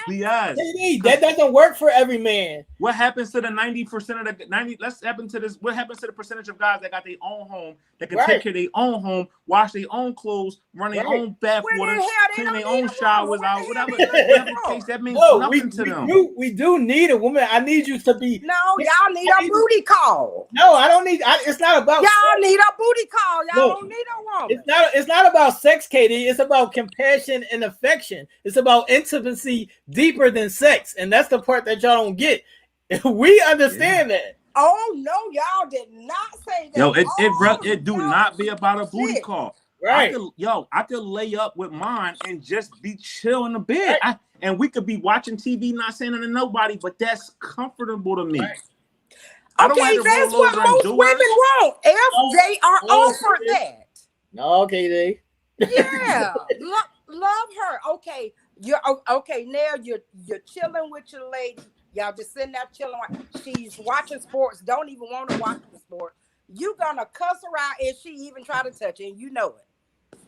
BS. That doesn't work for every man. What happens to the 90% of the 90? Let's happen to this. What happens to the percentage of guys that got their own home, that can take care of their own home, wash their own clothes, run their own bath water, clean their own showers out, whatever case that means nothing to them. We do need a woman. I need you to be. No, y'all need a booty call. No, I don't need. It's not about. Y'all need a booty call. Y'all don't need a woman. It's not about sex, Katie. It's about compassion and affection. It's about intimacy deeper than sex, and that's the part that y'all don't get. We understand that. Oh no, y'all did not say that. Yo, it do not be about a booty call. Right. I could lay up with mine and just be chill in the bed. Right. And we could be watching TV, not saying it to nobody, but that's comfortable to me. Right. Okay, that's what most women want. If they are offered that. No, KD. Yeah. Love her. Okay. Now you're chilling with your lady. Y'all just sitting there chilling. She's watching sports. Don't even want to watch the sport. You gonna cuss her out if she even try to touch you, and you know it.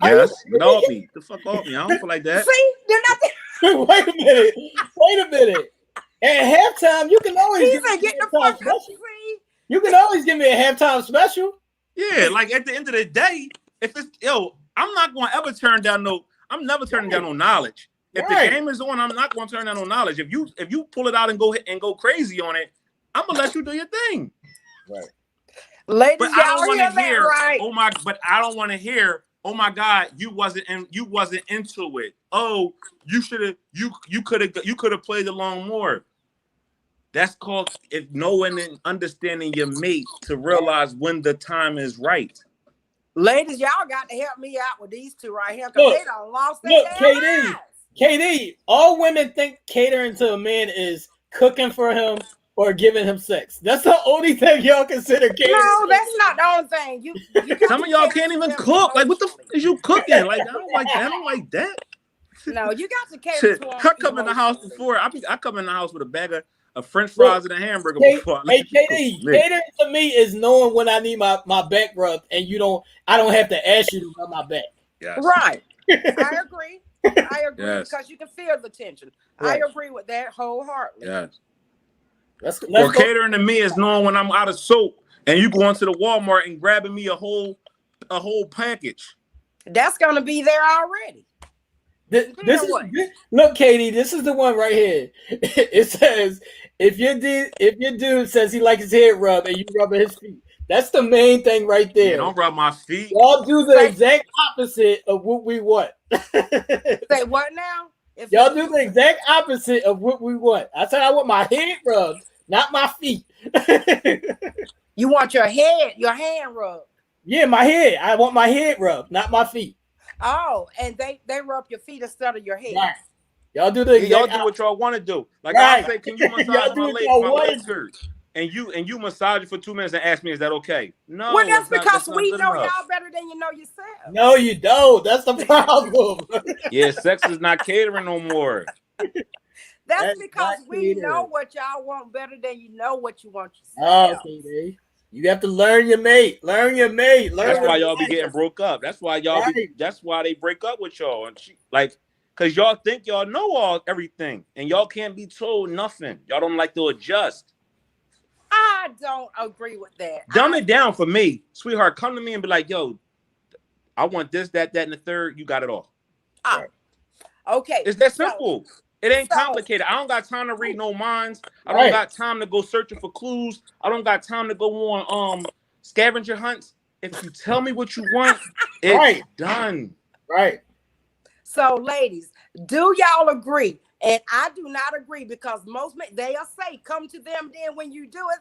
Yes, get off me. The fuck off me. I don't feel like that. See, they're not. Wait a minute. At halftime, you can always get the fuck up. You can always give me a halftime special. Yeah, like at the end of the day, if it's I'm not gonna ever turn down I'm never turning down no knowledge. If the game is on, I'm not gonna turn down no knowledge. If you pull it out and go crazy on it, I'm gonna let you do your thing. Right. Ladies, but I don't want to hear. Right. I don't want to hear. Oh my God, you wasn't into it. Oh, you should have. You could have played along more. That's called knowing and understanding your mate to realize when the time is right. Ladies, y'all got to help me out with these two right here because they done lost their lives. KD, all women think catering to a man is cooking for him or giving him sex. That's the only thing y'all consider catering. No, that's not the only thing. You some of y'all can't even cook. Like, what the fuck is you cooking? Like, I don't like that. I don't like that. No, you got to cater to him. I come in the house before. I come in the house with a bag of French fries and a hamburger before. Hey, KD, catering to me is knowing when I need my back rubbed, and I don't have to ask you to rub my back. Yes. Right. I agree. Because you can feel the tension. Right. I agree with that wholeheartedly. Yes. Let's catering to me is knowing when I'm out of soap and you going to the Walmart and grabbing me a whole package. That's gonna be there already. Look, Katie, this is the one right here. It says if your dude says he likes his head rubbed and you rubbing his feet, that's the main thing right there. Yeah, don't rub my feet. Y'all do the exact opposite of what we want. Say what now? Y'all do the exact opposite of what we want. I said I want my head rubbed, not my feet. You want your hand rubbed. Yeah, my head. I want my head rubbed, not my feet. Oh, and they rub your feet instead of your head. Right. Y'all do the y'all do what y'all want to do. Like right. I say, can you massage my legs hurt? And you massage it for 2 minutes and ask me, is that okay? No. Well, that's because we know y'all better than you know yourself. No, you don't. That's the problem. Yeah, sex is not catering no more. That's because we know what y'all want better than you know what you want yourself. Oh, okay, you have to learn your mate. That's why y'all be getting broke up. That's why that's why they break up with y'all. And because y'all think y'all know everything, and y'all can't be told nothing. Y'all don't like to adjust. I don't agree with that. Dumb it down for me, sweetheart. Come to me and be like, yo, I want this, that, and the third. You got it all. Okay. It's that simple. It ain't complicated. I don't got time to read no minds. I don't got time to go searching for clues. I don't got time to go on scavenger hunts. If you tell me what you want, it's done. Right. So, ladies, do y'all agree? And I do not agree because most men, they'll say, come to them then when you do it.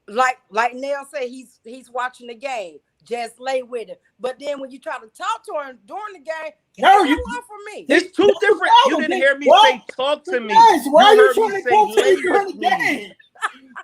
Like Nell said, he's watching the game. Just lay with him. But then when you try to talk to him during the game, no, you for me. It's two different. You didn't hear me say talk to me. Guys, why are you trying to talk to me during the game?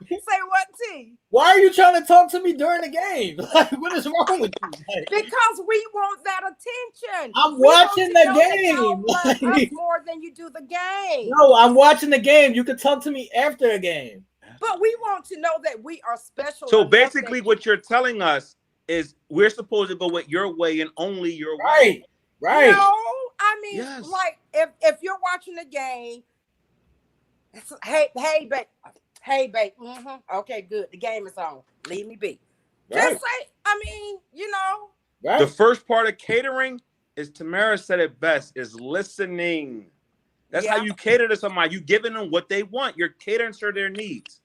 Say what, T? Why are you trying to talk to me during the game? Like, what is wrong with you? Like, because we want that attention. I'm watching the game. Us more than you do the game. No, I'm watching the game. You can talk to me after the game. But we want to know that we are special. So basically, what you're telling us is we're supposed to go with your way and only your way. Right. No, I mean, like if you're watching the game, hey, babe. Okay, good. The game is on. Leave me be. Just say, I mean, you know. Right. The first part of catering is Tamara said it best, is listening. That's how you cater to somebody. You giving them what they want. You're catering to their needs.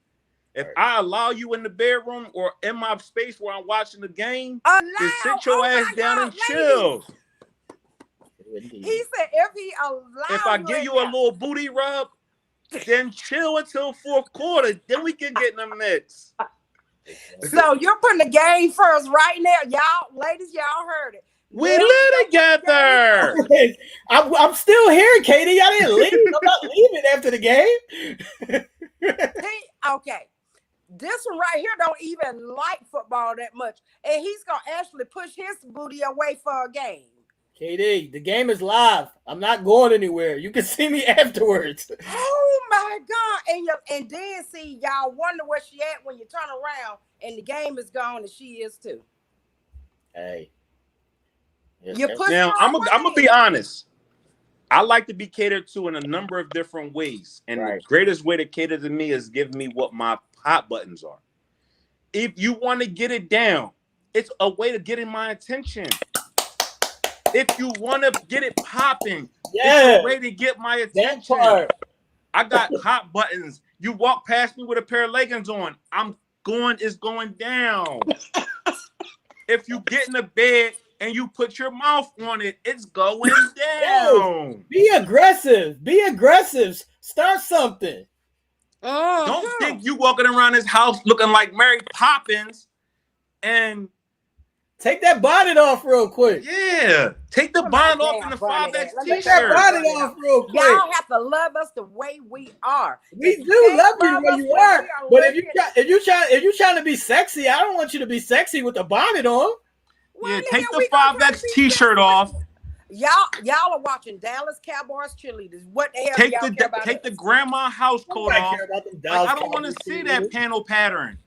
If I allow you in the bedroom or in my space where I'm watching the game, then sit your ass down and chill. He said if he allows if I give you a little booty rub, then chill until fourth quarter. Then we can get in the mix. So you're putting the game first right now. Y'all, ladies, y'all heard it. We live together. I'm still here, Katie. I didn't leave. I'm not leaving after the game. Okay. This one right here don't even like football that much. And he's going to actually push his booty away for a game. KD, the game is live. I'm not going anywhere. You can see me afterwards. Oh, my God. And then see, y'all wonder where she at when you turn around and the game is gone and she is too. Hey. Now, I'm going to be honest. I like to be catered to in a number of different ways. And the greatest way to cater to me is give me what my hot buttons are. If you want to get it down, it's a way to get in my attention. If you want to get it popping, it's a way to get my attention. I got hot buttons. You walk past me with a pair of leggings on, it's going down. If you get in the bed and you put your mouth on it, it's going down. Be aggressive. Start something. Don't think you walking around this house looking like Mary Poppins and take that bonnet off real quick. Yeah. Take the bonnet off in the 5X t-shirt. Take that bonnet off real quick. Y'all have to love us the way we are. We do love you the way you are. But if you trying to be sexy, I don't want you to be sexy with the bonnet on. Yeah, take the 5X t-shirt off. Y'all are watching Dallas Cowboys cheerleaders. What the hell? Take the grandma house coat off. I don't want to see that panel pattern.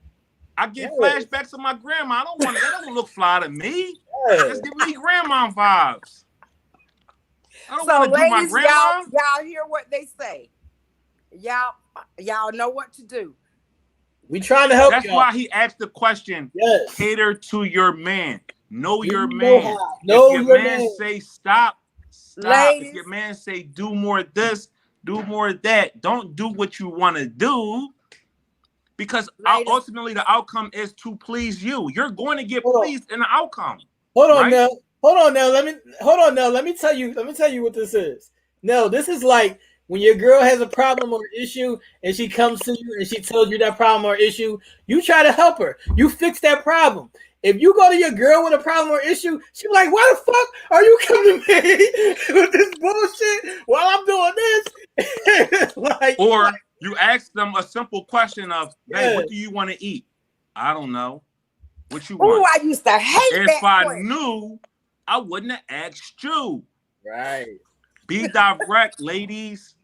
I get flashbacks of my grandma. That don't look fly to me. Just give me grandma vibes. I don't want to do my grandma. Y'all hear what they say. Y'all know what to do. We trying to help. That's why he asked the question. Cater to your man. Know your man. Know if your man say stop, stop. Ladies. If your man say do more of this, do more of that, don't do what you want to do. Because ultimately the outcome is to please you. You're going to get pleased in the outcome. Hold on now. Let me tell you what this is. No, this is like when your girl has a problem or issue and she comes to you and she tells you that problem or issue, you try to help her. You fix that problem. If you go to your girl with a problem or issue, she's like, why the fuck are you coming to me with this bullshit while I'm doing this? You ask them a simple question of, hey, what do you want to eat? I don't know. What you want? Oh, I used to hate that. If I knew, I wouldn't have asked you. Right. Be direct, ladies.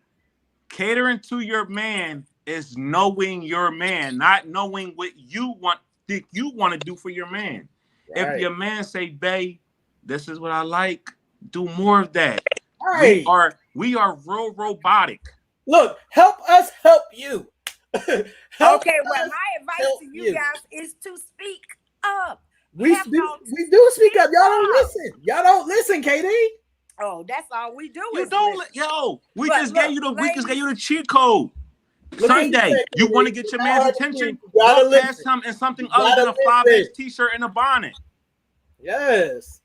Catering to your man is knowing your man, not knowing what you want to do for your man. Right. If your man say, babe, this is what I like, do more of that. Right. We are real robotic. Look, help us help you. Okay, well, my advice to you guys is to speak up. We do speak up. Y'all don't listen, KD. Oh, that's all we do. We just gave you the cheat code. Sunday, you want to get your man's attention? Walk past him in something other than a 5X t-shirt and a bonnet. Yes.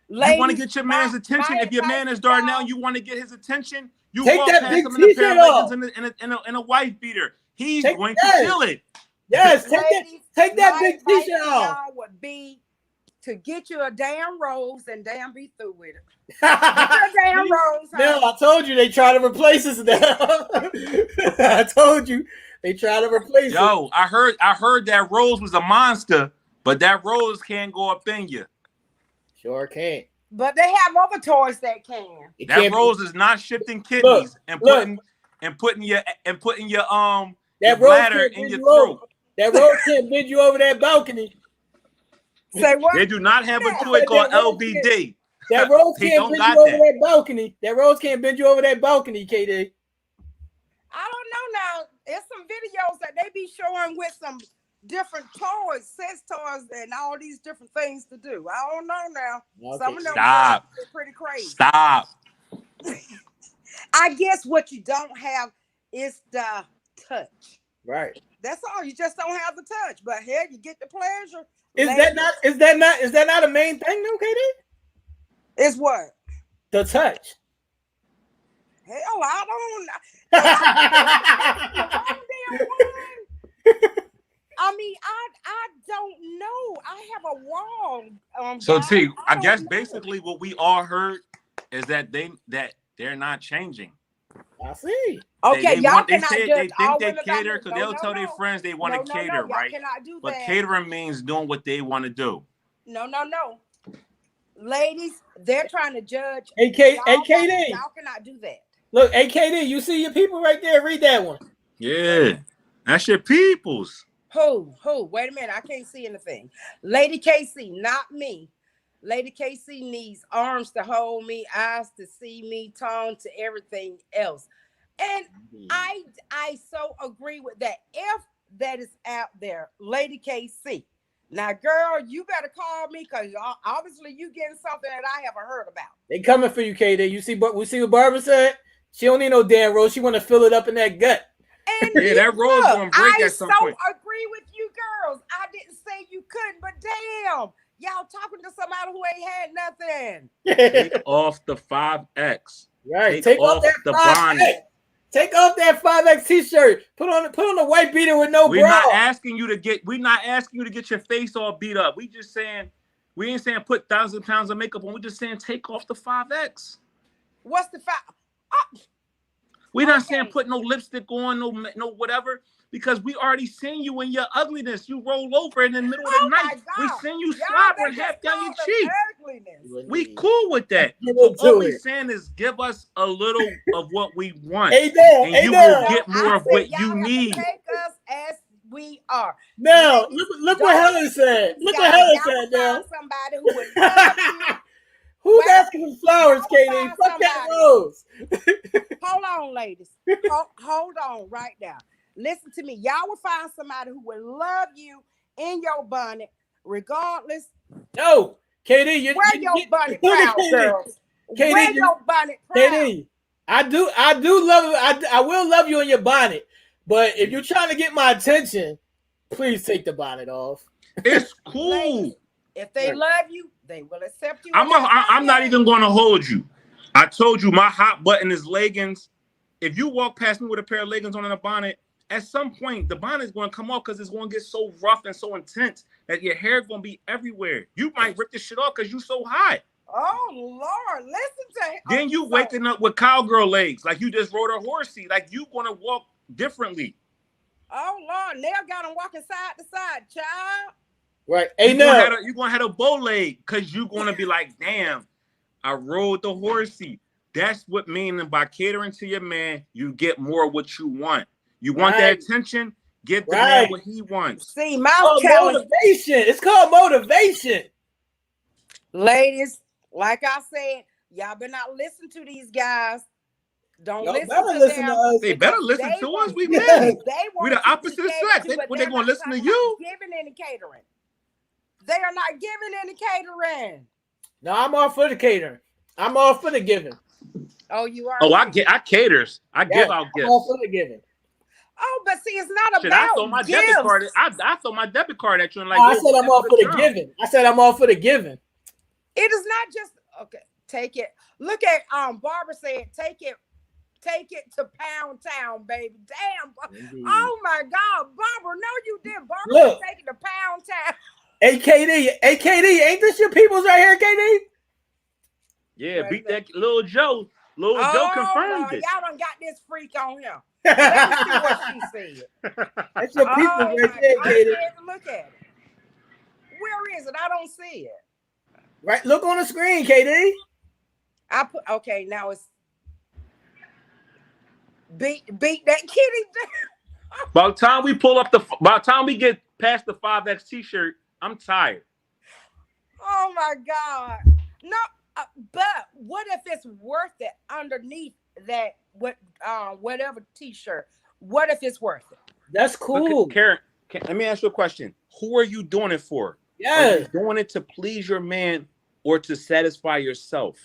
You want to get your man's attention? If your man is Darnell, you want to get his attention? You take walk that past big him in a pair off. of leggings and a wife beater. He's going to feel it. Yes, take that big t-shirt off. Would be to get you a damn rose and damn be through with it. Get your damn rose. No, I told you they try to replace us now. I told you they try to replace us. Yo, I heard that rose was a monster, but that rose can't go up in you. Sure can't. But they have other toys that can. That rose is not shifting kidneys and putting your bladder in your throat. That rose can't bend you over that balcony. Say what? They do not have a toy called LBD. That rose can't bend you over that balcony. That rose can't bend you over that balcony, KD. I don't know now. There's some videos that they be showing with some different toys, sex toys, and all these different things to do. I don't know now. Okay. Some of them are pretty crazy. Stop. I guess what you don't have is the touch. Right. That's all. You just don't have the touch. But here you get the pleasure. Is that not a main thing though, KD? Is what? The touch. Hell, I don't I mean, I don't know. I have a wall. So T, I guess basically what we all heard is that they're not changing. I see. Okay, they think they cater because they'll tell their friends they want to cater, right? But catering means doing what they want to do. No. Ladies, they're trying to judge. AKD. Y'all cannot do that. Look, AKD, you see your people right there. Read that one. Yeah, that's your peoples. Who? Wait a minute, I can't see anything. Lady KC, not me. Lady KC needs arms to hold me, eyes to see me, tongue to everything else. And I so agree with that. If that is out there, Lady KC. Now, girl, you better call me because obviously you getting something that I haven't heard about. They coming for you, KD. You see what Barbara said? She don't need no damn rose. She want to fill it up in that gut. And yeah, that rose gonna break at some point. I so agree with you girls. I didn't say you couldn't, but damn, y'all talking to somebody who ain't had nothing. Take off the 5X. Right. Take off that the bonnet. Take off that 5X t-shirt. Put on the white beater with no bra. We're not asking you to get your face all beat up. We ain't saying put 1,000 pounds of makeup on. We're just saying take off the 5X. What's the 5? We're not saying put no lipstick on, no whatever, because we already seen you in your ugliness. You roll over in the middle of the night. We seen you slobbering half down your cheek. We cool with that. All we're saying is give us a little of what we want, and you will get more of what you need. Take us as we are. Now, look what Helen said. Look what Helen said now. Somebody who would love you. Who's asking for flowers, KD? Fuck that rose. Hold on, ladies. Hold on right now. Listen to me. Y'all will find somebody who will love you in your bonnet, regardless. No, KD, wear your bonnet proud, girls. Wear your bonnet proud. KD, I do love I will love you in your bonnet, but if you're trying to get my attention, please take the bonnet off. It's cool. Ladies, if they love you, they will accept you. I'm not even going to hold you. I told you my hot button is leggings. If you walk past me with a pair of leggings on and a bonnet, at some point the bonnet is going to come off because it's going to get so rough and so intense that your hair is going to be everywhere. You might rip this shit off because you so hot. Oh Lord, listen to him. Then you waking up with cowgirl legs, like you just rode a horsey, like you gonna walk differently. Oh Lord, Nell got him walking side to side, child. Right. Hey, no, you're gonna have a bow leg because you're gonna be like, damn, I rode the horsey. That's what meaning by catering to your man, you get more of what you want. You want that attention, get the man what he wants. See, motivation. It's called motivation. Ladies, like I said, y'all better not listen to these guys. Don't listen to us. They better listen to us. We men. We the opposite sex. They're going to listen to you. Giving any catering. They are not giving any catering. No, I'm all for the catering. I'm all for the giving. Oh, you are? Oh, I caters. I give out gifts. I'm all for the giving. Oh, but see, it's not about I throw my debit card. I throw my debit card at you and like. I said I'm all for the giving. I said I'm all for the giving. It is not just okay. Take it. Look at Barbara said, take it to Pound Town, baby. Damn. Indeed. Oh my God, Barbara. No, you didn't. Barbara take it to Pound Town. AKD, ain't this your peoples right here, KD? Yeah, beat that little Joe. Little Joe confirmed it. Y'all done got this freak on him. Let me see what she said. That's your peoples right there, KD. Look at it. Where is it? I don't see it. Right, look on the screen, KD. Okay, now it's beat that kitty. By the time we get past the 5X t-shirt, I'm tired. Oh my God. No, but what if it's worth it underneath that whatever t-shirt? What if it's worth it? That's cool. Karen, let me ask you a question. Who are you doing it for? Yeah. Are you doing it to please your man or to satisfy yourself?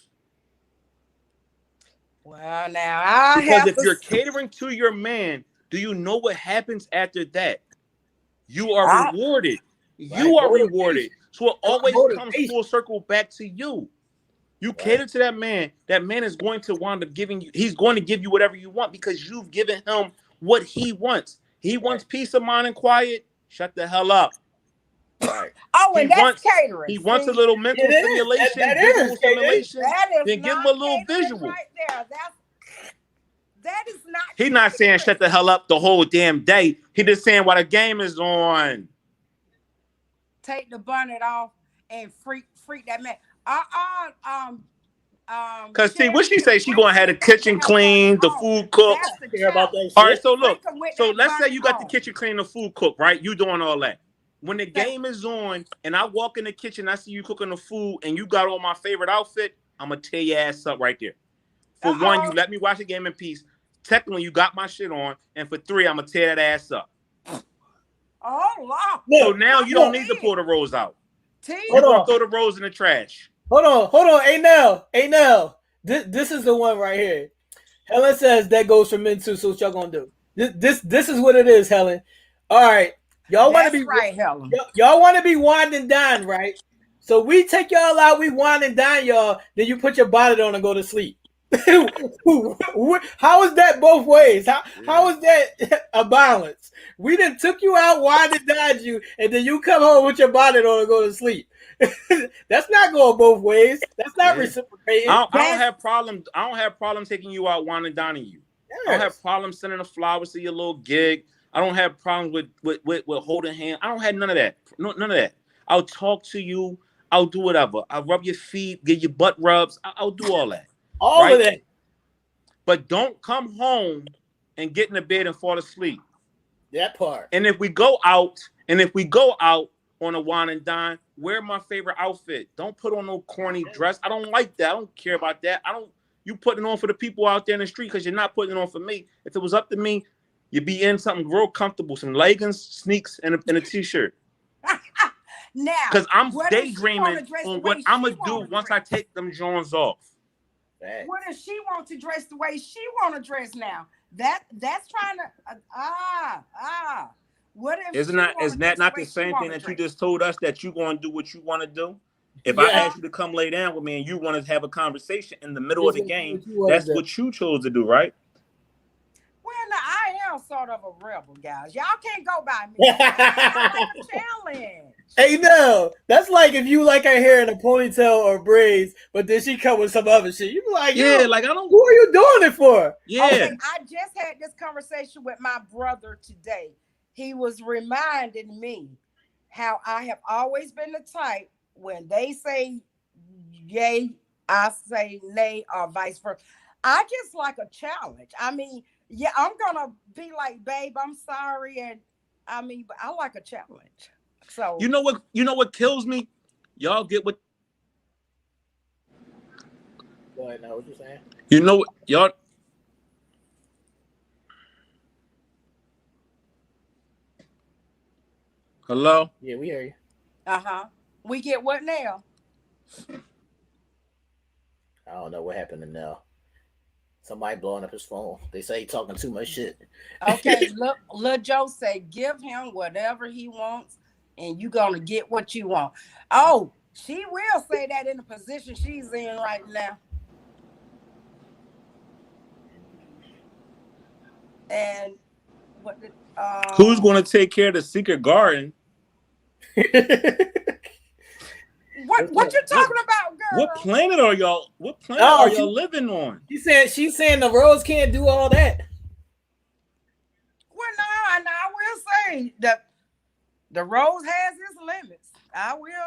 Well, now because if you're catering to your man, do you know what happens after that? You are rewarded. You are rewarded. So it always comes full circle back to you. You cater to that man. That man is going to wind up giving you. He's going to give you whatever you want because you've given him what he wants. He wants peace of mind and quiet. Shut the hell up. Right. Oh, and that's catering. He wants a little mental stimulation, visual stimulation. Then give him a little visual. Right there. That is not. He's not saying shut the hell up the whole damn day. He just saying while the game is on. Take the bonnet off and freak that man. Cause see what she say, she gonna have the kitchen clean, the food cooked. All right, so look. So let's say you got the kitchen clean, the food cooked, right? You doing all that. When the game is on and I walk in the kitchen, I see you cooking the food and you got on my favorite outfit, I'm going to tear your ass up right there. For one, you let me watch the game in peace. Technically, you got my shit on. And for three, I'm going to tear that ass up. Oh, wow. So now you don't need to pull the rose out. You're going to throw the rose in the trash. Hold on. Hey, Nell. This is the one right here. Helen says that goes for men too. So what y'all going to do? This is what it is, Helen. All right. Y'all want to be right, Helen. Y'all want to be wine and dine, right? So we take y'all out, we wine and dine y'all. Then you put your bonnet on and go to sleep. How is that both ways? How is that a balance? We done took you out, wine and dined you, and then you come home with your bonnet on and go to sleep. That's not going both ways. That's not reciprocating. I don't have problem taking you out, wine and dining you. Yes. I don't have problems sending the flowers to your little gig. I don't have problems with holding hands. I don't have none of that. None of that. I'll talk to you. I'll do whatever. I'll rub your feet, give you butt rubs. I'll do all that. All of that. But don't come home and get in the bed and fall asleep. That part. And if we go out on a wine and dine, wear my favorite outfit. Don't put on no corny dress. I don't like that. I don't care about that. You putting it on for the people out there in the street because you're not putting it on for me. If it was up to me, you'd be in something real comfortable, some leggings, sneaks, and a t-shirt. Now, because I'm daydreaming on what I'm gonna do once I take them Jones off. Facts. What if she wants to dress the way she want to dress now? That's trying to What if isn't that not the same thing that you just told us that you going to do what you want to do? If I ask you to come lay down with me and you want to have a conversation in the middle of the game, that's what you chose to do, right? Well, no, I am sort of a rebel, guys. Y'all can't go by me. I like a challenge. Hey, no, that's like if you like her hair in a ponytail or braids, but then she come with some other shit. You be like, like I don't. Who are you doing it for? Yeah. Okay, I just had this conversation with my brother today. He was reminding me how I have always been the type when they say yay, I say nay, or vice versa. I just like a challenge. I mean, yeah, I'm gonna be like, babe, I'm sorry, and I mean, but I like a challenge. So you know what kills me? Y'all get what? Go ahead now. What you saying? You know what y'all? Hello? Yeah, we hear you. We get what now? I don't know what happened to Nell. Somebody blowing up his phone. They say he talking too much shit. Okay, look, Lil Joe say, give him whatever he wants, and you gonna get what you want. Oh, she will say that in the position she's in right now. And what? Who's going to take care of the secret garden? What you talking about, girl? What planet are y'all? What planet are y'all living on? She's saying the Rose can't do all that. Well, no, and I will say that the Rose has its limits. I will,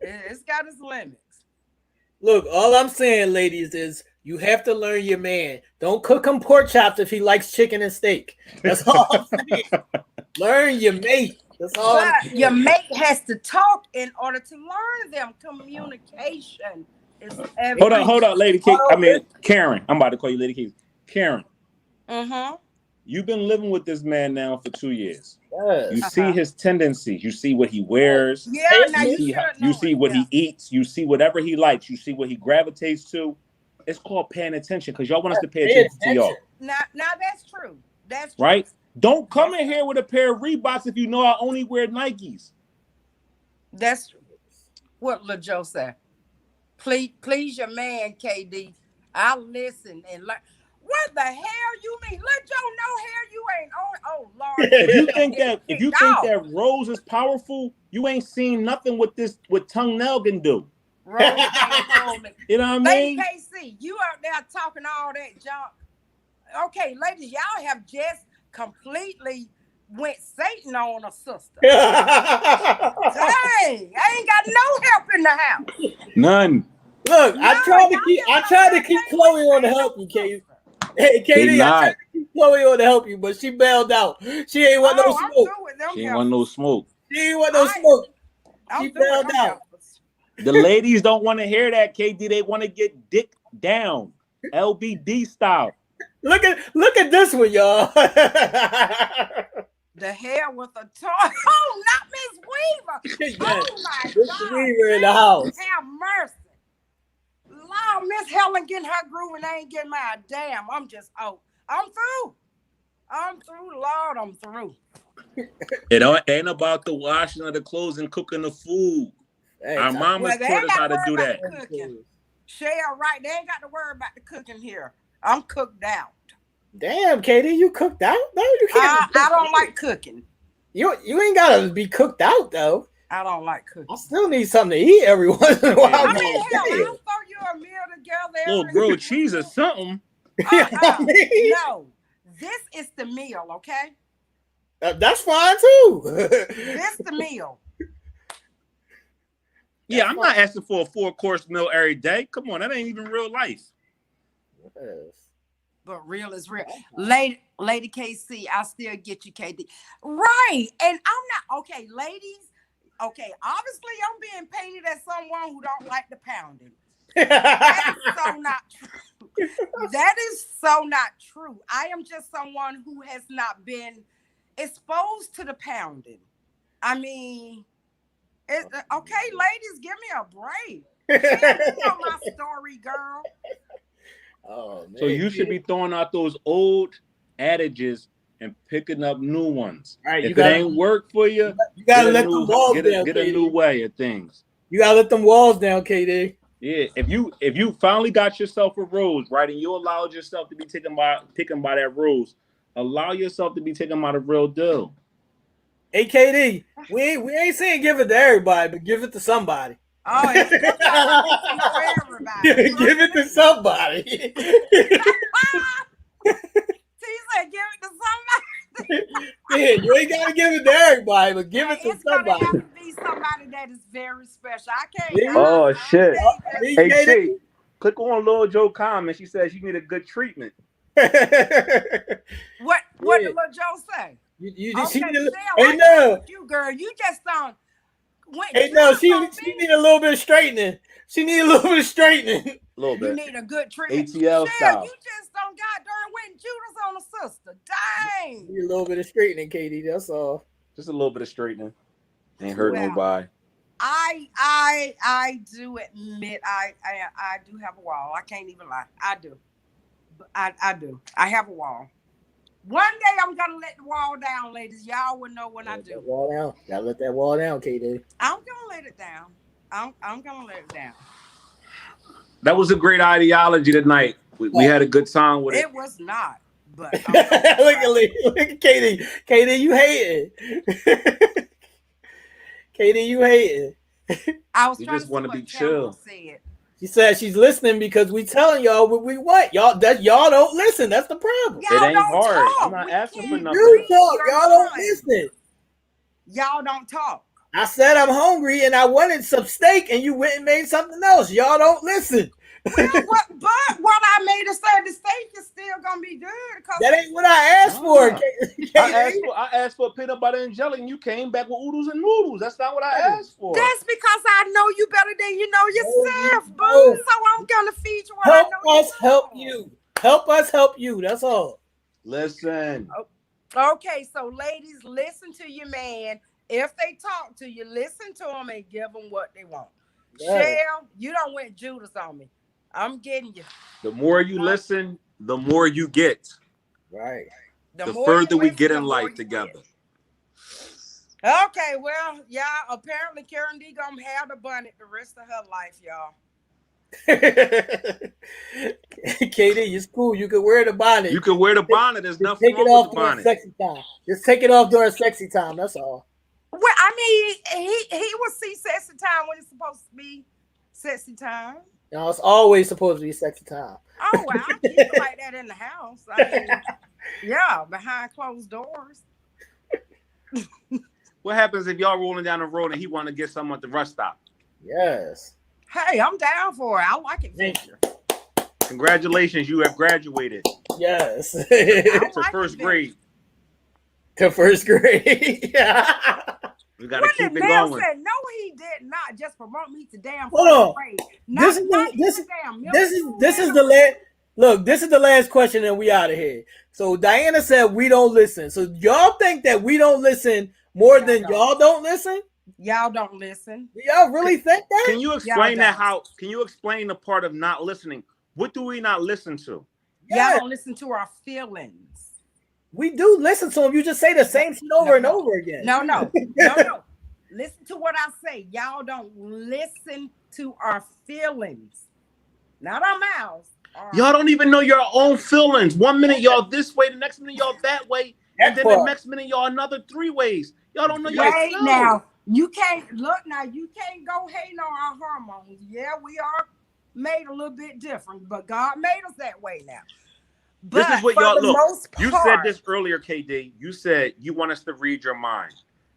it's got its limits. Look, all I'm saying, ladies, is you have to learn your man. Don't cook him pork chops if he likes chicken and steak. That's all I'm saying. Learn your mate. That's all. But your mate has to talk in order to learn them. Communication is everything. Hold on, Lady Kate. I mean, Karen. I'm about to call you Lady Kate. Karen. You've been living with this man now for 2 years. Yes. You see his tendencies. You see what he wears. Yeah, you see what he eats. You see whatever he likes. You see what he gravitates to. It's called paying attention because y'all want us to pay attention to y'all. Now that's true. That's true. Right? Don't come in here with a pair of Reeboks if you know I only wear Nikes. That's what Lil Joe said. Please your man, KD. I'll listen and learn. What the hell you mean? Lil Joe, no hair, you ain't on. Oh Lord. if you think that Rose is powerful, you ain't seen nothing what Tongue Nell can do. Rose ain't you know what I mean? Lady KC, you out there talking all that junk. Okay, ladies, y'all have just completely went Satan on a sister. Dang, I ain't got no help in the house. None. Look, I tried to keep Chloe on to help you, Katie. Hey, Katie, I tried to keep Chloe on to help you, but she bailed out. She ain't want no smoke. She ain't want no smoke. She ain't want no smoke. She bailed out. The ladies don't want to hear that, KD. They want to get dick down, LBD style. Look at this one, y'all. The hair with a toy. Oh, not Miss Weaver. Oh my Miss God. Weaver in the house. Have mercy. Lord, Miss Helen getting her groove and I ain't getting my damn. I'm through. I'm through, Lord. I'm through. It ain't about the washing of the clothes and cooking the food. Hey, our mamas taught us how to do that. Shell, right? They ain't got to worry about the cooking here. I'm cooked out. Damn, Katie, you cooked out? No, you can't. I don't like cooking. You ain't gotta be cooked out though. I don't like cooking. I still need something to eat every once in a while. I mean, hell, I'll throw you a meal together. Little grilled cheese or something. No, this is the meal, okay? That's fine too. This the meal. Yeah, I'm not asking for a 4-course meal every day. Come on, that ain't even real life. Yes. But real is real. Lady KC, I still get you, KD. Right. And I'm not, okay, ladies, okay, obviously I'm being painted as someone who don't like the pounding. That is so not true. That is so not true. I am just someone who has not been exposed to the pounding. I mean, okay, ladies, give me a break. You know my story, girl. Oh man. So you should be throwing out those old adages and picking up new ones. Right, if it ain't work for you, you gotta let the walls down. Get a new way of things. You gotta let them walls down, KD. Yeah, if you finally got yourself a rose, right, and you allowed yourself to be taken by that rose, allow yourself to be taken by the real deal. Hey, KD, we ain't saying give it to everybody, but give it to somebody. Oh, it's everybody. Give it to somebody. He said, give it to somebody. Yeah, you ain't gotta give it to everybody, but give it to somebody. It's gonna have to be somebody that is very special. I can't. Yeah. Oh shit! Hey, T, click on Lil Joe comment. She says you need a good treatment. What did Lil Joe say? Hey, no, you girl, you just don't. Hey, no, she need a little bit of straightening. She need a little bit of straightening. A little bit. You need a good treatment. ATL style. You just don't got darn went Judas on a sister. Dang. Need a little bit of straightening, Katie. That's all. Just a little bit of straightening. Ain't hurt nobody. I do admit I do have a wall. I can't even lie. I do. I do. I have a wall. One day I'm gonna let the wall down, ladies. Y'all will know when I do. Wall down. Gotta let that wall down, KD. I'm gonna let it down. I'm gonna let it down. That was a great ideology tonight. We had a good time with it. It was not, but look at Katie. Katie, you hating. Katie, you hating. I was you trying just to want to be chill. She said she's listening because we telling y'all what we want. Y'all don't listen. That's the problem. Y'all it ain't hard. Talk. I'm not asking for nothing. You talk. Y'all don't listen. Y'all don't talk. I said I'm hungry and I wanted some steak and you went and made something else. Y'all don't listen. Well, but what I made a certain steak is still gonna be good. That ain't what I asked for. I asked for peanut butter and jelly, and you came back with oodles and noodles. That's not what I asked for. That's because I know you better than you know yourself, boo. So I'm gonna feed you what I know. Help us help you. Help us help you. That's all. Listen. Okay, so ladies, listen to your man. If they talk to you, listen to them and give them what they want. Shell, you don't went Judas on me. I'm getting you. The more you listen, the more you get. Right. The further we get in life together. Okay, well, y'all, apparently Karen D gonna have the bonnet the rest of her life, y'all. Katie, it's cool. You can wear the bonnet. You can wear the bonnet. There's nothing wrong with the bonnet. Sexy time. Just take it off during sexy time. That's all. Well, I mean, he will see sexy time when it's supposed to be sexy time. No, it's always supposed to be sexy time. Oh, well, I keep it like that in the house. I mean, yeah, behind closed doors. What happens if y'all rolling down the road and he want to get something at the rest stop? Yes. Hey, I'm down for it. I like adventure. Congratulations, you have graduated. Yes. To first grade. To first grade. We gotta keep it going. Said, no, he did not just promote me to damn. Hold on. This is the last. Look, this is the last question, and we out of here. So Diana said we don't listen. So y'all think that we don't listen more than y'all don't listen? Y'all don't listen. Do y'all really think that? Can you explain that? Can you explain the part of not listening? What do we not listen to? Y'all don't listen to our feelings. We do listen to them. You just say the same shit over and over again. No. Listen to what I say. Y'all don't listen to our feelings. Not our mouths. Y'all don't even know your own feelings. 1 minute y'all this way, the next minute y'all that way, and then the next minute y'all another 3 ways. Y'all don't know your feelings. Now, you can't look now. You can't go hating on our hormones. Yeah, we are made a little bit different, but God made us that way now. But this is what y'all look. You said this earlier, KD. You said you want us to read your mind.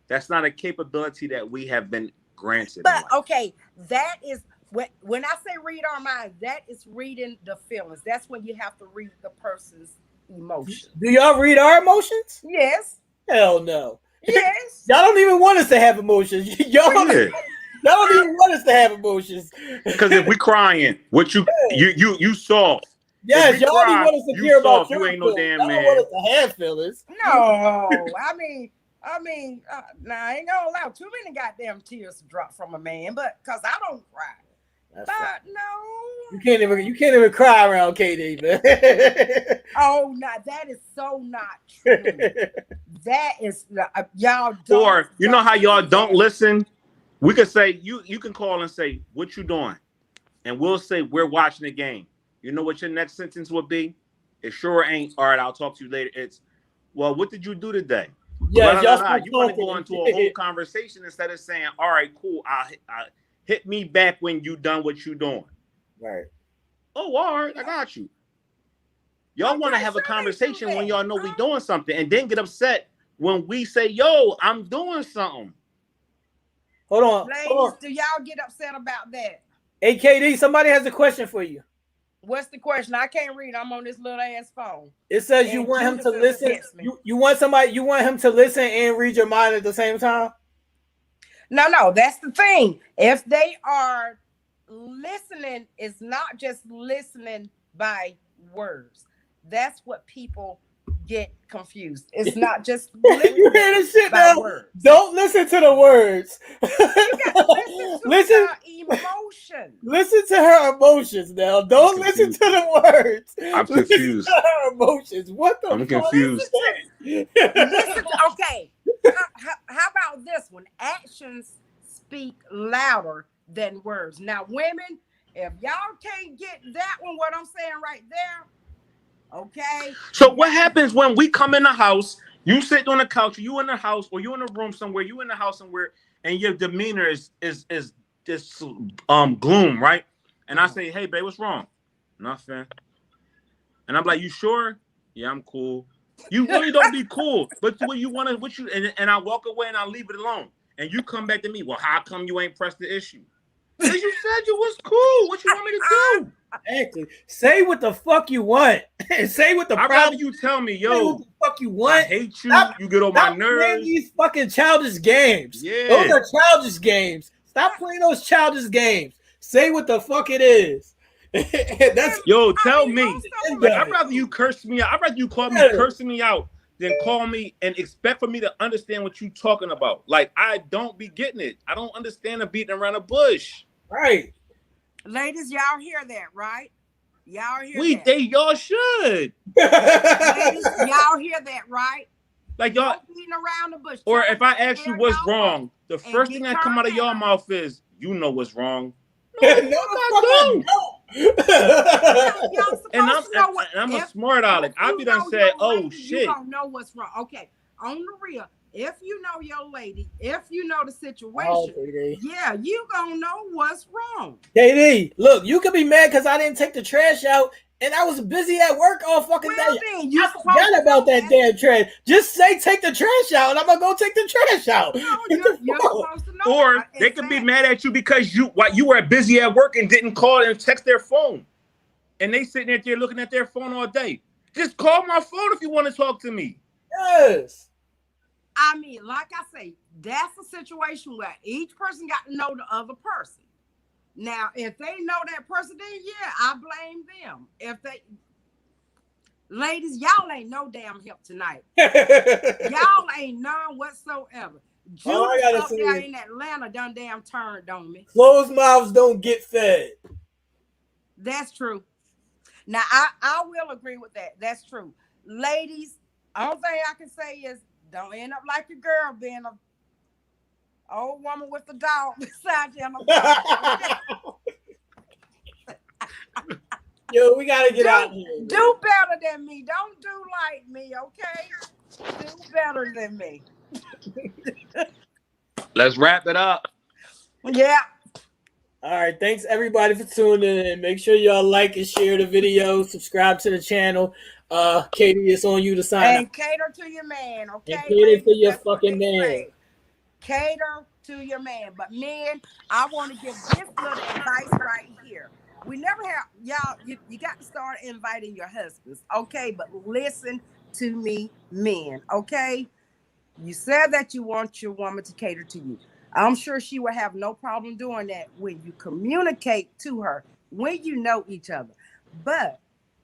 That's not a capability that we have been granted. But okay, that is when I say read our minds, that is reading the feelings. That's when you have to read the person's emotions. Do y'all read our emotions? Yes. Hell no. Yes. Y'all don't even want us to have emotions. Y'all don't even want us to have emotions. Because if we crying, what you soft. Yes, y'all don't want us to care about you ain't no damn man. Y'all don't want us to have feelings. No, I mean, nah, I ain't gonna allow too many goddamn tears to drop from a man, but because I don't cry. But no. You can't even cry around KD, man. Oh, no, that is so not true. That is y'all don't. Or you know how y'all don't listen? We could say you can call and say, "What you doing?" And we'll say, "We're watching the game." You know what your next sentence would be? It sure ain't. All right, I'll talk to you later. It's, well, what did you do today? Yeah, You want to go into a whole conversation instead of saying, "All right, cool. I hit me back when you done what you doing." Right. Oh, all right, I got you. Y'all want to have a conversation when y'all know we doing something, and then get upset when we say, "Yo, I'm doing something." Hold on. Ladies, do y'all get upset about that? Hey, KD, somebody has a question for you. What's the question? I can't read. I'm on this little ass phone. It says you want him to listen. You want him to listen and read your mind at the same time? No, that's the thing. If they are listening, it's not just listening by words. That's what people get confused. It's not just listening. You hear this shit now? Words. Don't listen to the words. You got to listen to emotion. Listen to her emotions now. Don't listen to the words. I'm confused. Listen to her emotions. What the? I'm confused. Listen. Okay. How about this one? Actions speak louder than words. Now, women, if y'all can't get that one, what I'm saying right there, okay? So what happens when we come in the house, you sit on the couch, you in the house, or you in a room somewhere, you in the house somewhere, and your demeanor is this gloom, right? And I say, "Hey, babe, what's wrong?" "Nothing." And I'm like, "You sure?" "Yeah, I'm cool." You really don't be cool, but what you want to, and I walk away and I leave it alone. And you come back to me, "Well, how come you ain't pressed the issue?" Because you said you was cool. What you want me to do? Exactly. Say what the fuck you want. Say what the I'd rather you tell me, "Yo, what the fuck you want." I hate you. You get on my nerves. These fucking childish games. Yeah. Those are childish games. Stop playing those childish games. Say what the fuck it is. Tell me. Like, I'd rather you curse me out. I'd rather you call me cursing me out than call me and expect for me to understand what you talking about. Like, I don't be getting it. I don't understand the beating around the bush. Right. Ladies, y'all hear that, right? Y'all hear that? Y'all should. Ladies, y'all hear that, right? Like, y'all beating around the bush. Or if I ask you what's wrong, the first thing that come out of your mouth is, "You know what's wrong." No, I don't. And I'm a smart aleck. I be done said, "Oh shit." You don't know what's wrong. Okay, on the real, if you know your lady, if you know the situation, yeah, you gonna know what's wrong. KD, look, you could be mad because I didn't take the trash out, and I was busy at work all fucking day. I forgot about that damn trash. Just say take the trash out, and I'm gonna go take the trash out. No, you're supposed to know. Or they could be mad at you because you were busy at work and didn't call and text their phone, and they sitting there looking at their phone all day. Just call my phone if you want to talk to me. Yes. I mean, like I say, that's a situation where each person got to know the other person. Now, if they know that person, then yeah, I blame them. If they, ladies, y'all ain't no damn help tonight. Y'all ain't none whatsoever. Judas up there in Atlanta done damn turned on me. Closed mouths don't get fed. That's true. Now, I will agree with that. That's true. Ladies, only thing I can say is don't end up like your girl being a old woman with a dog beside you. Yo, we gotta get out here. Do better than me. Don't do like me, okay? Do better than me. Let's wrap it up. Yeah. All right. Thanks everybody for tuning in. Make sure y'all like and share the video. Subscribe to the channel. Katie, it's on you to sign and cater to your man, okay? And cater to your fucking man. Cater to your man. But men, I want to give this little advice right here. We never have, y'all, you got to start inviting your husbands, okay? But listen to me, men, okay? You said that you want your woman to cater to you. I'm sure she will have no problem doing that when you communicate to her, when you know each other. But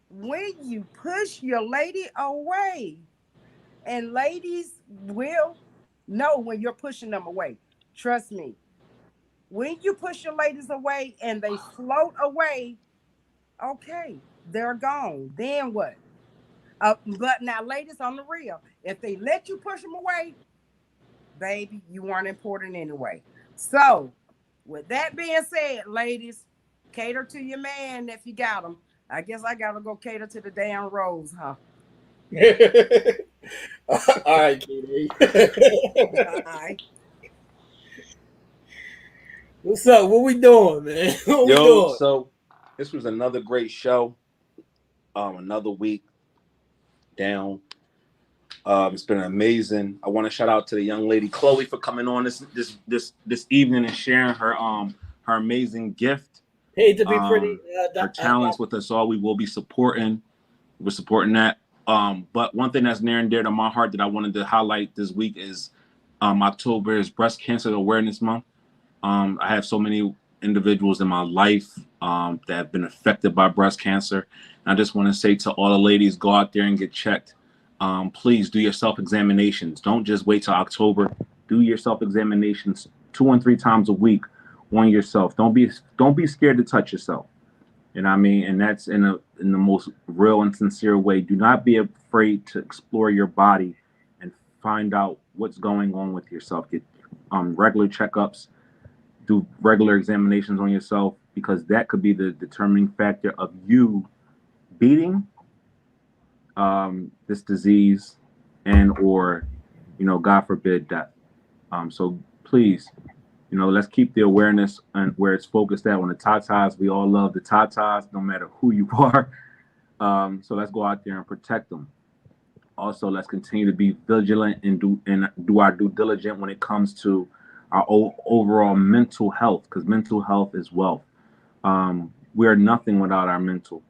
when you push your lady away, and ladies will know when you're pushing them away. Trust me. when you push your ladies away and they float away, okay, they're gone. Then what? But now, ladies, on the real, if they let you push them away, baby, you weren't important anyway. So, with that being said, ladies, cater to your man if you got him. I guess I gotta go cater to the damn rose, huh? All right, Katie. Bye. What's up? What we doing, man? What we doing? So this was another great show. Another week down. It's been amazing. I want to shout out to the young lady Chloe for coming on this evening and sharing her amazing gift. Paid to be pretty. Her talents with us all. We will be supporting. We're supporting that. But one thing that's near and dear to my heart that I wanted to highlight this week is October is Breast Cancer Awareness Month. I have so many individuals in my life that have been affected by breast cancer. And I just want to say to all the ladies, go out there and get checked. Please do your self-examinations. Don't just wait till October. Do your self-examinations 2 and 3 times a week on yourself. Don't be scared to touch yourself. You know what I mean? And that's in the most real and sincere way. Do not be afraid to explore your body and find out what's going on with yourself. Get regular checkups. Do regular examinations on yourself, because that could be the determining factor of you beating this disease and or, God forbid, death. So please, let's keep the awareness and where it's focused at on the tatas. We all love the tatas, no matter who you are. So let's go out there and protect them. Also, let's continue to be vigilant and do our due diligence when it comes to our overall mental health, because mental health is wealth. We are nothing without our mental.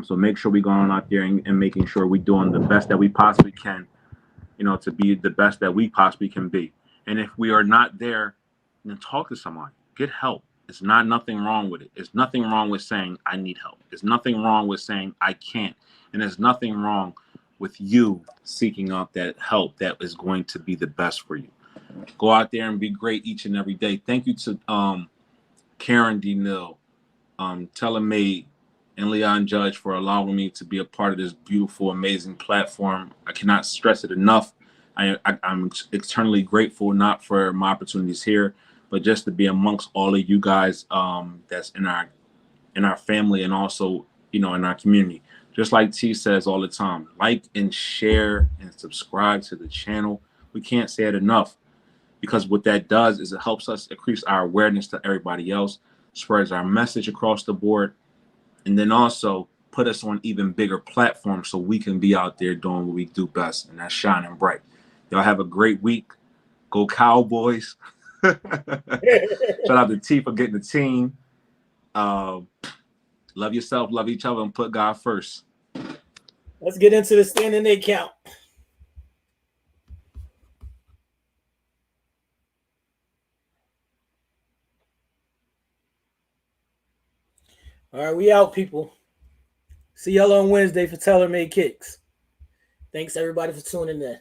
So make sure we're going out there and making sure we're doing the best that we possibly can, to be the best that we possibly can be. And if we are not there, then talk to someone. Get help. It's nothing wrong with it. It's nothing wrong with saying I need help. There's nothing wrong with saying I can't. And there's nothing wrong with you seeking out that help that is going to be the best for you. Go out there and be great each and every day. Thank you to Karen D-Nell, Telemade, and Leon Judge for allowing me to be a part of this beautiful, amazing platform. I cannot stress it enough. I'm eternally grateful, not for my opportunities here, but just to be amongst all of you guys that's in our family and also, in our community. Just like T says all the time, like and share and subscribe to the channel. We can't say it enough, because what that does is it helps us increase our awareness to everybody else, spreads our message across the board, and then also put us on even bigger platforms so we can be out there doing what we do best, and that's shining bright. Y'all have a great week. Go Cowboys. Shout out to T for getting the team. Love yourself, love each other, and put God first. Let's get into the standing eight count. All right, we out, people. See y'all on Wednesday for Tailor Made Kicks. Thanks, everybody, for tuning in.